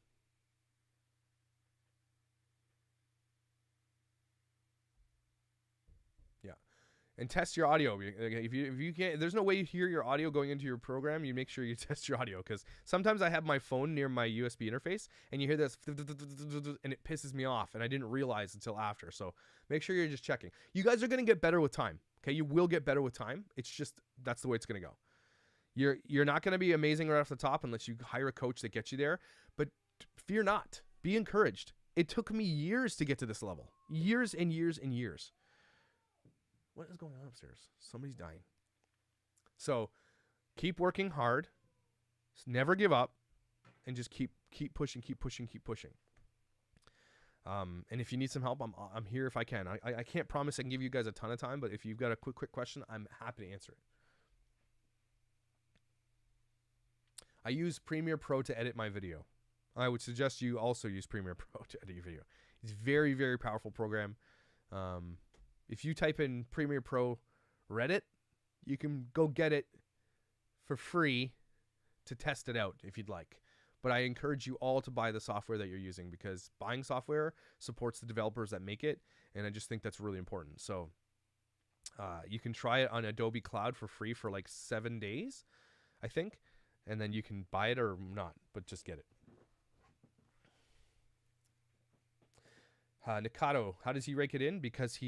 Yeah. And test your audio. If you can't, there's no way you hear your audio going into your program, you make sure you test your audio, because sometimes I have my phone near my USB interface and you hear this and it pisses me off, and I didn't realize until after. So make sure you're just checking. You guys are going to get better with time. Okay, you will get better with time. It's just that's the way it's going to go. You're not going to be amazing right off the top unless you hire a coach that gets you there. But fear not. Be encouraged. It took me years to get to this level. Years and years and years. What is going on upstairs? Somebody's dying. So keep working hard. Never give up. And just keep pushing, keep pushing, keep pushing. And if you need some help, I'm here if I can. I can't promise I can give you guys a ton of time, but if you've got a quick question, I'm happy to answer it. I use Premiere Pro to edit my video. I would suggest you also use Premiere Pro to edit your video. It's a very, very powerful program. If you type in Premiere Pro Reddit, you can go get it for free to test it out if you'd like. But I encourage you all to buy the software that you're using, because buying software supports the developers that make it, and I just think that's really important. So you can try it on Adobe Cloud for free for like 7 days, I think. and then you can buy it or not, but just get it. Nikado, how does he rake it in? Because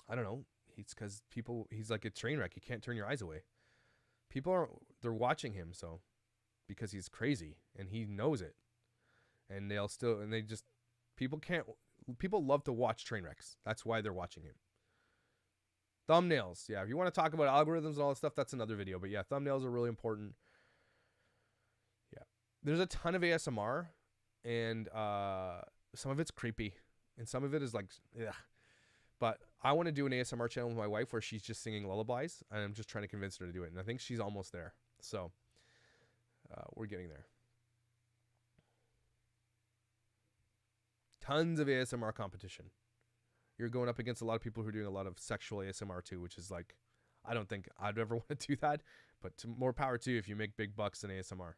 I don't know. He's like a train wreck. You can't turn your eyes away. They're watching him, so because he's crazy and he knows it, and people love to watch train wrecks. That's why they're watching him. Thumbnails, yeah. If you want to talk about algorithms and all that stuff, that's another video. But yeah, thumbnails are really important. Yeah, there's a ton of ASMR, and some of it's creepy, and some of it is like, yeah. But I want to do an ASMR channel with my wife where she's just singing lullabies, and I'm just trying to convince her to do it. And I think she's almost there. So we're getting there. Tons of ASMR competition. You're going up against a lot of people who are doing a lot of sexual ASMR too, which is like, I don't think I'd ever want to do that. But more power to you if you make big bucks in ASMR.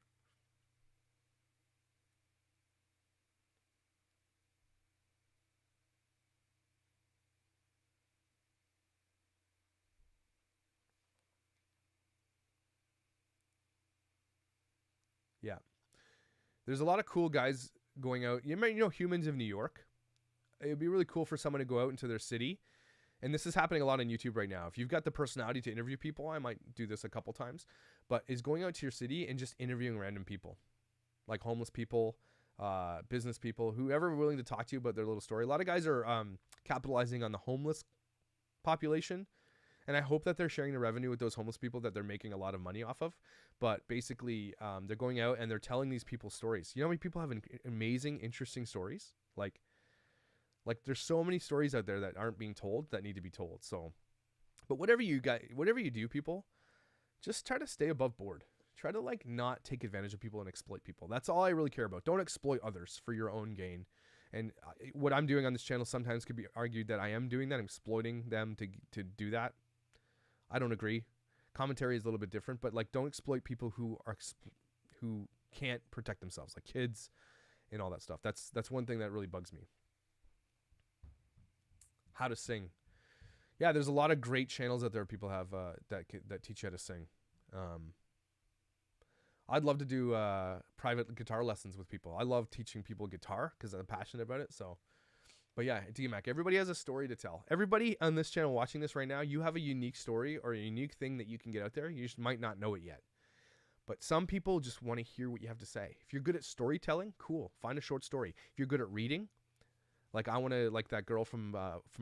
Yeah. There's a lot of cool guys going out. You might know Humans of New York. It would be really cool for someone to go out into their city. And this is happening a lot on YouTube right now. If you've got the personality to interview people, I might do this a couple times, but is going out to your city and just interviewing random people, like homeless people, business people, whoever are willing to talk to you about their little story. A lot of guys are capitalizing on the homeless population. And I hope that they're sharing the revenue with those homeless people that they're making a lot of money off of. But basically, they're going out and they're telling these people stories. You know how many people have amazing, interesting stories? Like there's so many stories out there that aren't being told that need to be told. So, but whatever you do, people, just try to stay above board. Try to like not take advantage of people and exploit people. That's all I really care about. Don't exploit others for your own gain. And what I'm doing on this channel sometimes could be argued that I am doing that, I'm exploiting them to do that. I don't agree. Commentary is a little bit different, but like don't exploit people who can't protect themselves, like kids and all that stuff. That's one thing that really bugs me. How to sing. Yeah, there's a lot of great channels out there people have that teach you how to sing. I'd love to do private guitar lessons with people. I love teaching people guitar because I'm passionate about it. So, but yeah, DMAC, everybody has a story to tell. Everybody on this channel watching this right now, you have a unique story or a unique thing that you can get out there. You just might not know it yet. But some people just want to hear what you have to say. If you're good at storytelling, cool. Find a short story. If you're good at reading, like I want to, like that girl from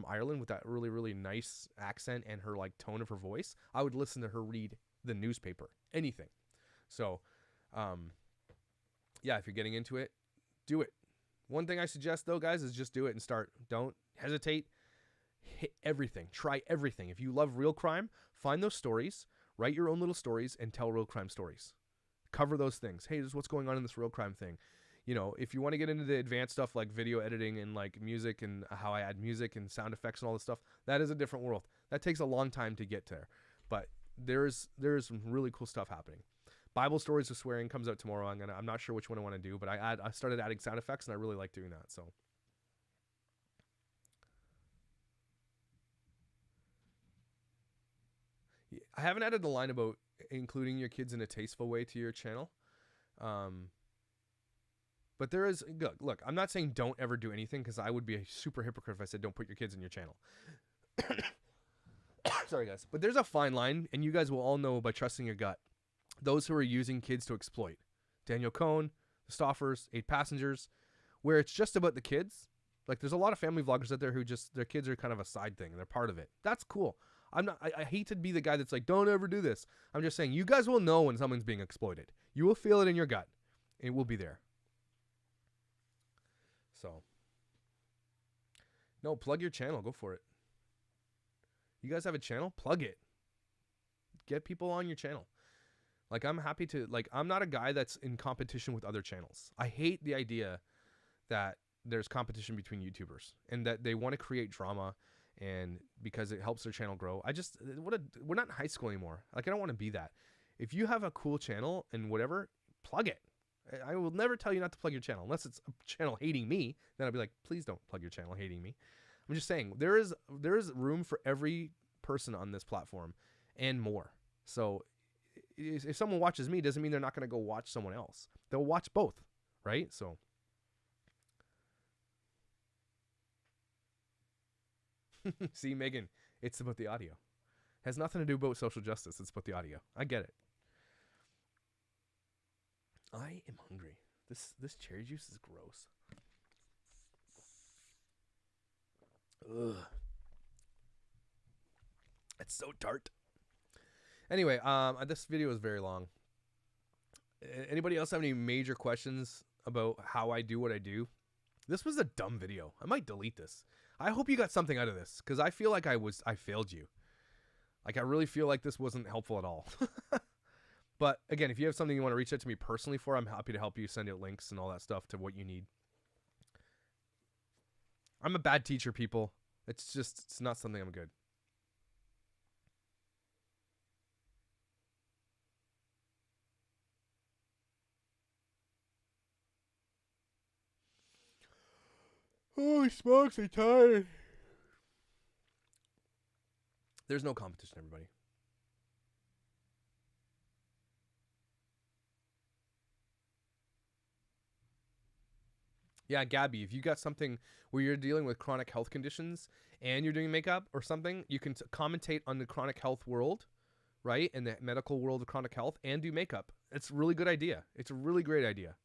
Ireland with that really, really nice accent and her like tone of her voice, I would listen to her read the newspaper, anything. So, yeah, if you're getting into it, do it. One thing I suggest though, guys, is just do it and start. Don't hesitate. Hit everything. Try everything. If you love real crime, find those stories, write your own little stories and tell real crime stories. Cover those things. Hey, this is what's going on in this real crime thing. You know, if you want to get into the advanced stuff like video editing and like music and how I add music and sound effects and all this stuff, that is a different world. That takes a long time to get there. But there's some really cool stuff happening. Bible Stories of Swearing comes out tomorrow. I'm not sure which one I want to do, but I started adding sound effects and I really like doing that. So I haven't added the line about including your kids in a tasteful way to your channel. But there is, look, I'm not saying don't ever do anything because I would be a super hypocrite if I said don't put your kids in your channel. Sorry, guys. But there's a fine line, and you guys will all know by trusting your gut. Those who are using kids to exploit. Daniel Cohn, the Stoffers, 8 Passengers, where it's just about the kids. Like, there's a lot of family vloggers out there who just, their kids are kind of a side thing, and they're part of it. That's cool. I hate to be the guy that's like, don't ever do this. I'm just saying, you guys will know when someone's being exploited. You will feel it in your gut. It will be there. So, no, plug your channel. Go for it. You guys have a channel? Plug it. Get people on your channel. Like, I'm happy to, like, I'm not a guy that's in competition with other channels. I hate the idea that there's competition between YouTubers and that they want to create drama and because it helps their channel grow. We're not in high school anymore. Like, I don't want to be that. If you have a cool channel and whatever, plug it. I will never tell you not to plug your channel unless it's a channel hating me. Then I'll be like, please don't plug your channel hating me. I'm just saying there is room for every person on this platform and more. So if someone watches me, doesn't mean they're not going to go watch someone else. They'll watch both, right? So see, Megan, it's about the audio. Has nothing to do about social justice. It's about the audio. I get it. I am hungry. This cherry juice is gross. Ugh. It's so tart. Anyway, this video is very long. Anybody else have any major questions about how I do what I do? This was a dumb video. I might delete this. I hope you got something out of this, because I feel like I failed you. Like, I really feel like this wasn't helpful at all. But again, if you have something you want to reach out to me personally for, I'm happy to help you, send out links and all that stuff to what you need. I'm a bad teacher, people. It's not something I'm good. Holy smokes, I'm tired. There's no competition, everybody. Yeah, Gabby, if you got something where you're dealing with chronic health conditions and you're doing makeup or something, you can commentate on the chronic health world, right? And the medical world of chronic health, and do makeup. It's a really good idea. It's a really great idea.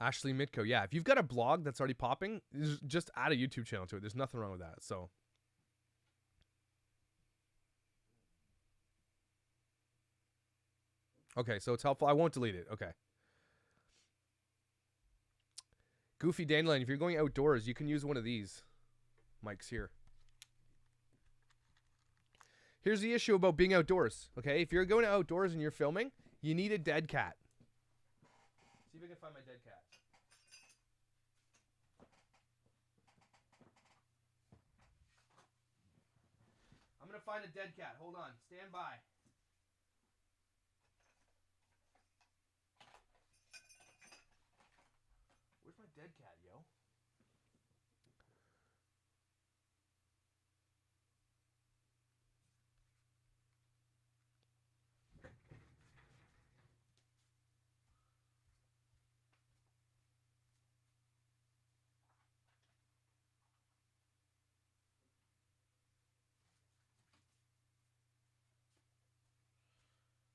Ashley Mitko, yeah. If you've got a blog that's already popping, just add a YouTube channel to it. There's nothing wrong with that. So, okay, so it's helpful. I won't delete it. Okay. Goofy Dandelion, if you're going outdoors, you can use one of these mics here. Here's the issue about being outdoors, okay? If you're going outdoors and you're filming, you need a dead cat. See if I can find my dead cat. I'm going to find a dead cat. Hold on. Stand by. Where's my dead cat, yo?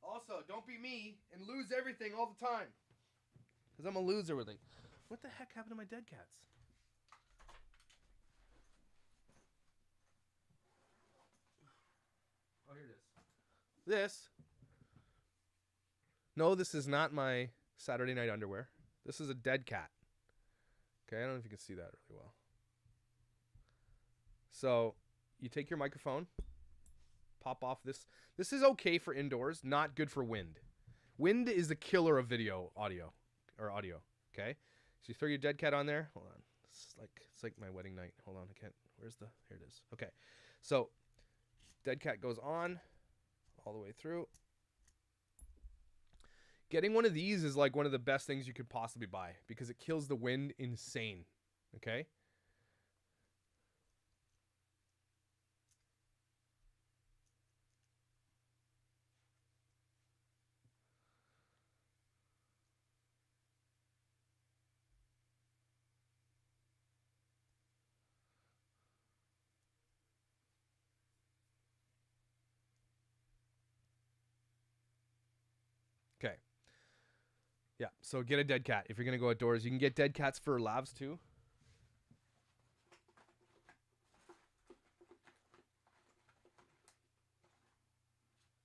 Also, don't be me and lose everything all the time. Because I'm a loser with it. What the heck happened to my dead cats? Oh, here it is. This. No, this is not my Saturday night underwear. This is a dead cat. Okay, I don't know if you can see that really well. So, you take your microphone, pop off this. This is okay for indoors, not good for wind. Wind is the killer of video audio. Okay, so you throw your dead cat on there. Hold on, it's like my wedding night. Hold on, I can't. Here it is. Okay, so dead cat goes on all the way through. Getting one of these is like one of the best things you could possibly buy because it kills the wind insane. Okay. Okay. Yeah, so get a dead cat. If you're going to go outdoors, you can get dead cats for labs too.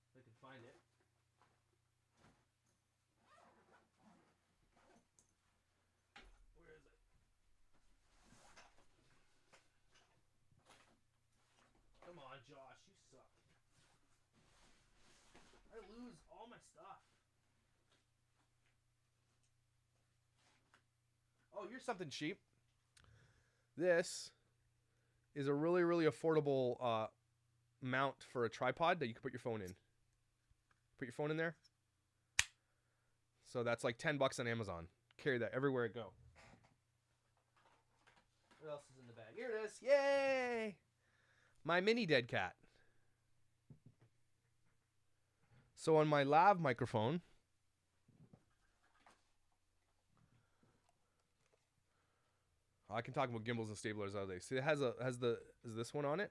If I can find it. Where is it? Come on, Josh, you suck. I lose all my stuff. Oh, here's something cheap. This is a really, really affordable mount for a tripod that you can put your phone in. Put your phone in there. So that's like $10 on Amazon. Carry that everywhere I go. What else is in the bag? Here it is. Yay! My mini dead cat. So on my lav microphone, I can talk about gimbals and stablers all day. See, it has this one on it.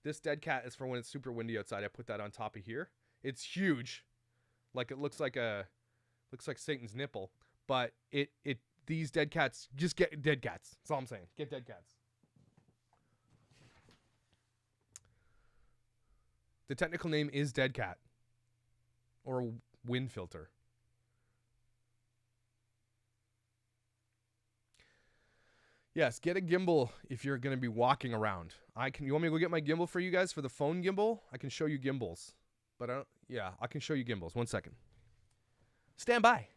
This dead cat is for when it's super windy outside. I put that on top of here. It's huge, like it looks like Satan's nipple. But these dead cats, just get dead cats. That's all I'm saying. Get dead cats. The technical name is dead cat, or wind filter. Yes, get a gimbal if you're going to be walking around. You want me to go get my gimbal for you guys for the phone gimbal? I can show you gimbals. But I can show you gimbals. 1 second. Stand by.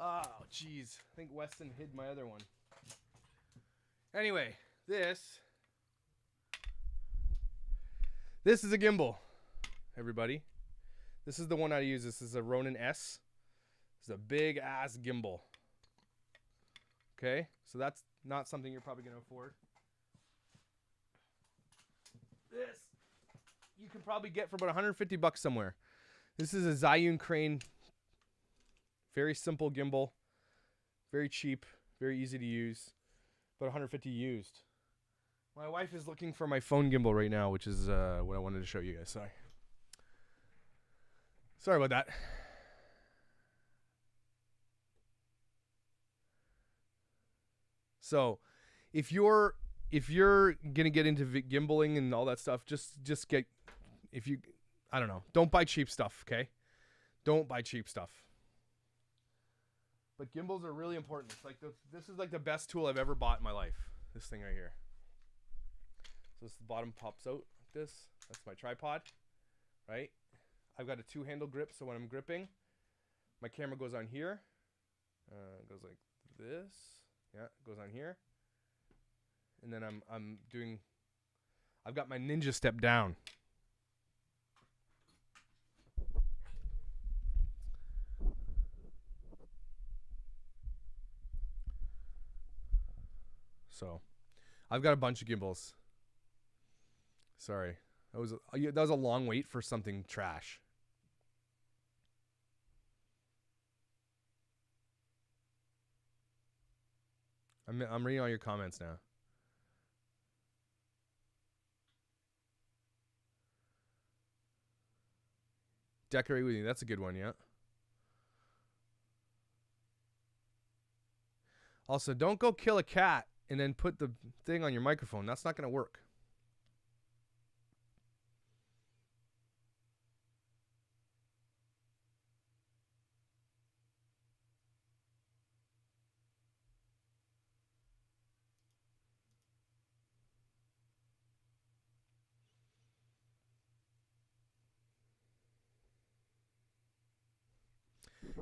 Oh, jeez. I think Weston hid my other one. Anyway, this is a gimbal, everybody. This is the one I use. This is a Ronin S. It's a big ass gimbal. Okay, so that's not something you're probably going to afford. This you can probably get for about $150 somewhere. This is a Zhiyun crane. Very simple gimbal. Very cheap. Very easy to use. About $150 used. My wife is looking for my phone gimbal right now, which is what I wanted to show you guys. Sorry about that. So, if you're gonna get into gimbaling and all that stuff, just get, I don't know, don't buy cheap stuff, okay? Don't buy cheap stuff. But gimbals are really important. It's like this is like the best tool I've ever bought in my life. This thing right here. So the bottom pops out like this. That's my tripod, right? I've got a 2-handle grip, so when I'm gripping, my camera goes on here. It goes like this. Yeah, it goes on here. And then I've got my ninja step down. So, I've got a bunch of gimbals. Sorry. That was a long wait for something trash. I'm reading all your comments now. Decorate with you. That's a good one, yeah. Also, don't go kill a cat and then put the thing on your microphone. That's not going to work.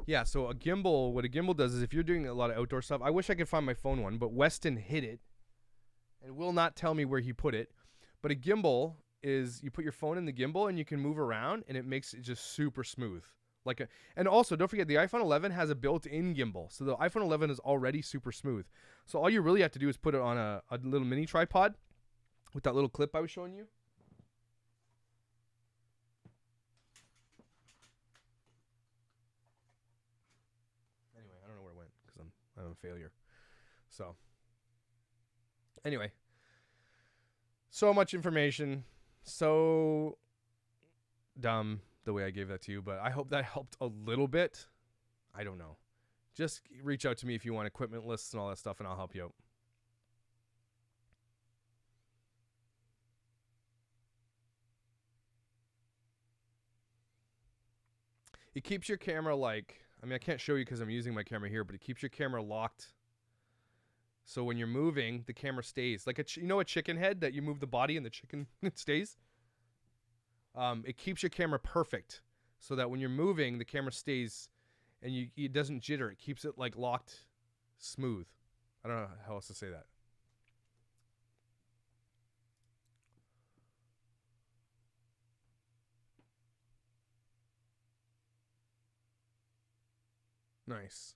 Yeah, so what a gimbal does is if you're doing a lot of outdoor stuff, I wish I could find my phone one, but Weston hid it and will not tell me where he put it. But a gimbal is you put your phone in the gimbal and you can move around and it makes it just super smooth. And also don't forget the iPhone 11 has a built-in gimbal. So the iPhone 11 is already super smooth. So all you really have to do is put it on a little mini tripod with that little clip I was showing you. I'm a failure. So, anyway, so much information, so dumb the way I gave that to you, but I hope that helped a little bit. I don't know. Just reach out to me if you want equipment lists and all that stuff, and I'll help you out. It keeps your camera I can't show you because I'm using my camera here, but it keeps your camera locked. So when you're moving, the camera stays. Like a chicken head that you move the body and the chicken stays? It keeps your camera perfect so that when you're moving, the camera stays and it doesn't jitter. It keeps it like locked smooth. I don't know how else to say that. Nice.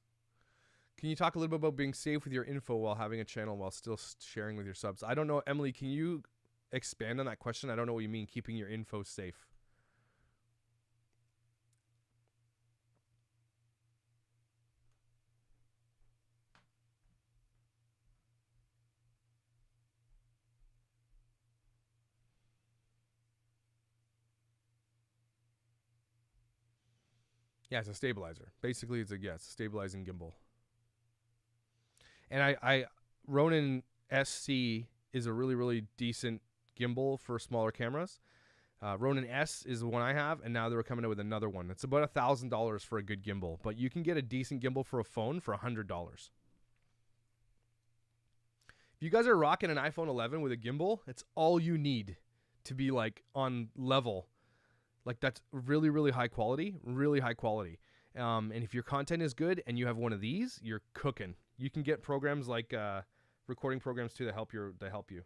Can you talk a little bit about being safe with your info while having a channel while still sharing with your subs? I don't know. Emily, can you expand on that question? I don't know what you mean, keeping your info safe. Yeah, it's a stabilizer. Basically, it's a stabilizing gimbal. And I Ronin SC is a really, really decent gimbal for smaller cameras. Ronin S is the one I have, and now they're coming out with another one. It's about $1,000 for a good gimbal, but you can get a decent gimbal for a phone for $100. If you guys are rocking an iPhone 11 with a gimbal, it's all you need to be like on level. Like that's really, really high quality, And if your content is good and you have one of these, you're cooking. You can get programs like recording programs too that help you.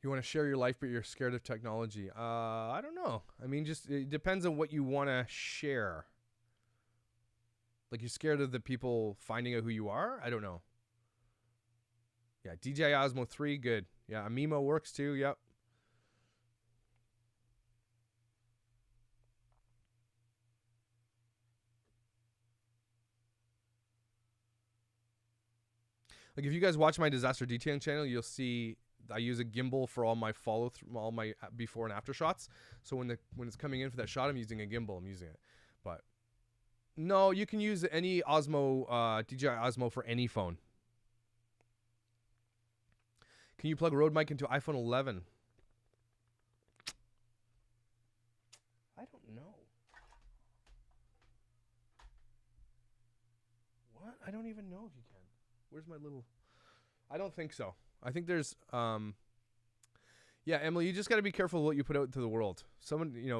You want to share your life, but you're scared of technology. I don't know. I mean, just it depends on what you want to share. Like, you're scared of the people finding out who you are? I don't know. Yeah, DJI Osmo 3, good. Yeah, Mimo works too. Yep. Like, if you guys watch my disaster detailing channel, you'll see I use a gimbal for all my follow through, all my before and after shots. So when it's coming in for that shot, I'm using a gimbal. I'm using it. But no, you can use any Osmo, DJI Osmo for any phone. Can you plug Rode mic into iPhone 11? I don't know. What? I don't even know if you can. Where's my little... I don't think so. I think there's... Yeah, Emily, you just got to be careful what you put out into the world.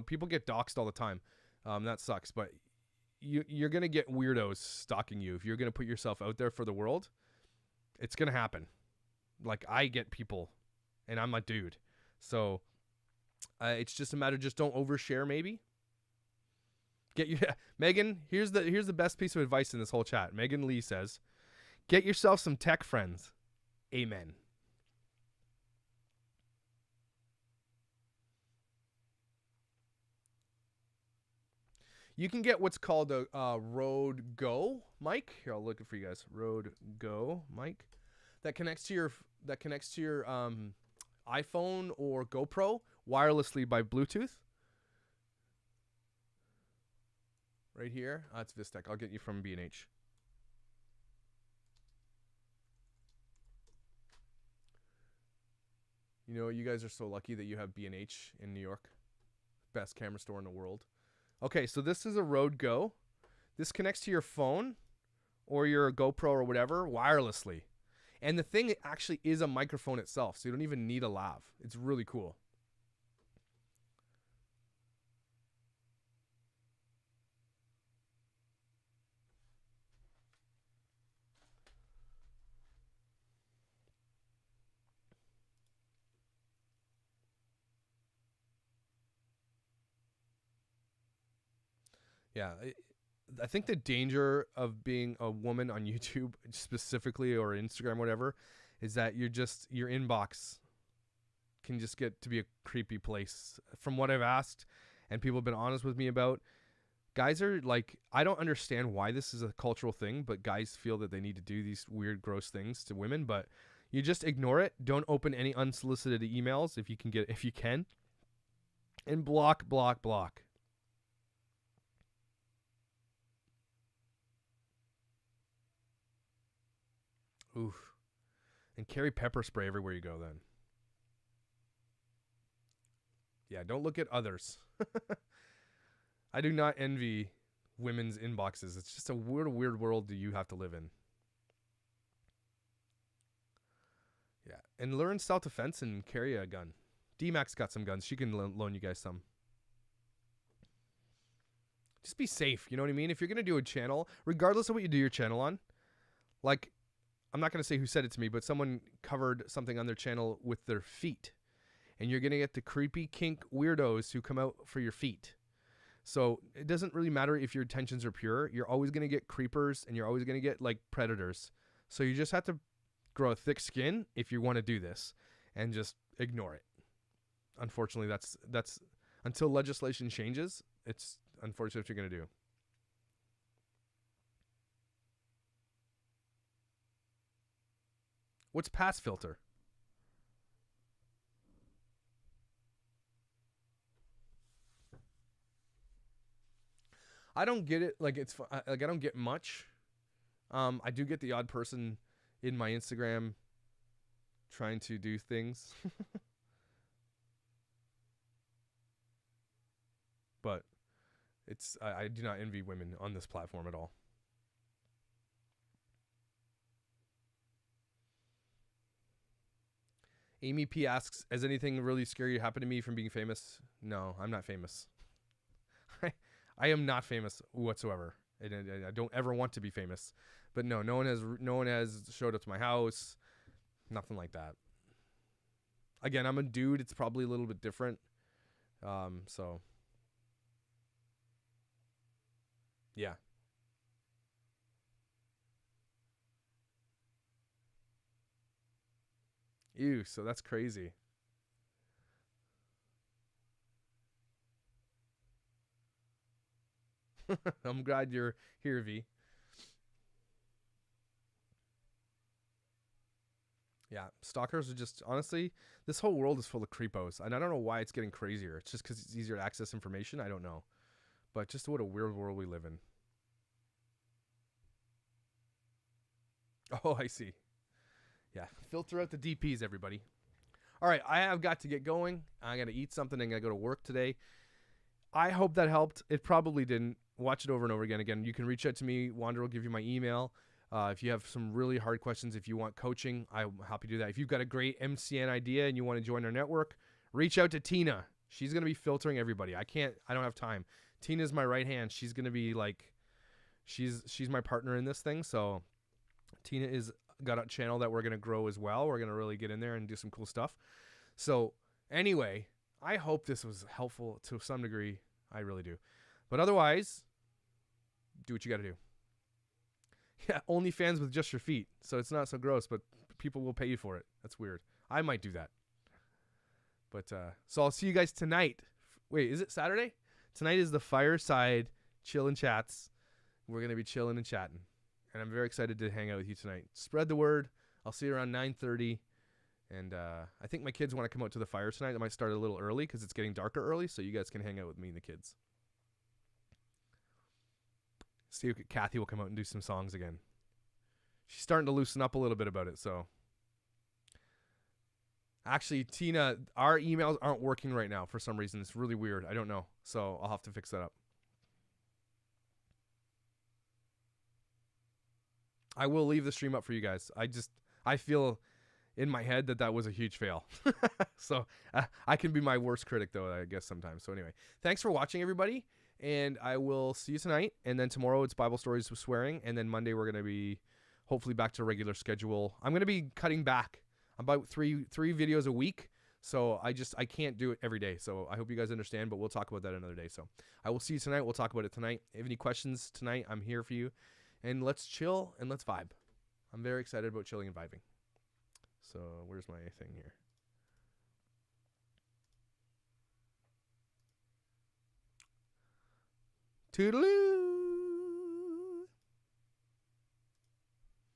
People get doxxed all the time. That sucks, but you're going to get weirdos stalking you. If you're going to put yourself out there for the world, it's going to happen. Like, I get people, and I'm a dude. So, it's just a matter of just don't overshare, maybe. Megan, here's the best piece of advice in this whole chat. Megan Lee says, get yourself some tech friends. Amen. You can get what's called a Rode Go mic. Here, I'll look it for you guys. Rode Go mic that connects to your iPhone or GoPro wirelessly by Bluetooth. Right here. That's Vistec. I'll get you from B&H. You know, you guys are so lucky that you have B&H in New York. Best camera store in the world. Okay, so this is a Rode Go. This connects to your phone or your GoPro or whatever wirelessly. And the thing actually is a microphone itself, so you don't even need a lav. It's really cool. Yeah, I think the danger of being a woman on YouTube specifically or Instagram, whatever, is that your inbox can just get to be a creepy place. From what I've asked and people have been honest with me about, guys are like, I don't understand why this is a cultural thing, but guys feel that they need to do these weird, gross things to women, but you just ignore it. Don't open any unsolicited emails if you can, and block. Oof. And carry pepper spray everywhere you go then. Yeah, don't look at others. I do not envy women's inboxes. It's just a weird world that you have to live in. Yeah, and learn self-defense and carry a gun. D-Max got some guns. She can loan you guys some. Just be safe, you know what I mean? If you're going to do a channel, regardless of what you do your channel on, like, I'm not going to say who said it to me, but someone covered something on their channel with their feet. And you're going to get the creepy kink weirdos who come out for your feet. So it doesn't really matter if your intentions are pure. You're always going to get creepers and you're always going to get like predators. So you just have to grow a thick skin if you want to do this and just ignore it. Unfortunately, that's until legislation changes, it's unfortunately what you're going to do. What's pass filter? I don't get it. Like, I don't get much. I do get the odd person in my Instagram trying to do things. But I do not envy women on this platform at all. Amy P asks, has anything really scary happened to me from being famous? No, I'm not famous. I am not famous whatsoever. I don't ever want to be famous. But no one has showed up to my house. Nothing like that. Again, I'm a dude. It's probably a little bit different. So yeah. Ew, so that's crazy. I'm glad you're here, V. Yeah, stalkers are just, honestly, this whole world is full of creepos. And I don't know why it's getting crazier. It's just because it's easier to access information. I don't know. But just what a weird world we live in. Oh, I see. Yeah, filter out the DPs, everybody. All right, I have got to get going. I got to eat something and I got to go to work today. I hope that helped. It probably didn't. Watch it over and over again. Again, you can reach out to me. Wander will give you my email. If you have some really hard questions, if you want coaching, I'm happy to do that. If you've got a great MCN idea and you want to join our network, reach out to Tina. She's going to be filtering everybody. I don't have time. Tina's my right hand. She's going to be like, she's my partner in this thing. So Tina is got a channel that we're going to grow as well. We're going to really get in there and do some cool stuff. So anyway, I hope this was helpful to some degree. I really do. But otherwise, do what you got to do. Yeah, OnlyFans with just your feet. So it's not so gross, but people will pay you for it. That's weird. I might do that. But so I'll see you guys tonight. Wait, is it Saturday? Tonight is the Fireside Chill and Chats. We're going to be chilling and chatting. And I'm very excited to hang out with you tonight. Spread the word. I'll see you around 9:30. And I think my kids want to come out to the fire tonight. I might start a little early because it's getting darker early, so you guys can hang out with me and the kids. See if Kathy will come out and do some songs again. She's starting to loosen up a little bit about it, so. Actually, Tina, our emails aren't working right now for some reason. It's really weird. I don't know. So I'll have to fix that up. I will leave the stream up for you guys. I feel in my head that was a huge fail. So I can be my worst critic, though, I guess, sometimes. So anyway, thanks for watching, everybody. And I will see you tonight. And then tomorrow it's Bible Stories with Swearing. And then Monday we're going to be hopefully back to regular schedule. I'm going to be cutting back about three videos a week. So I can't do it every day. So I hope you guys understand, but we'll talk about that another day. So I will see you tonight. We'll talk about it tonight. If you have any questions tonight, I'm here for you. And let's chill and let's vibe. I'm very excited about chilling and vibing. So where's my thing here? Toodaloo!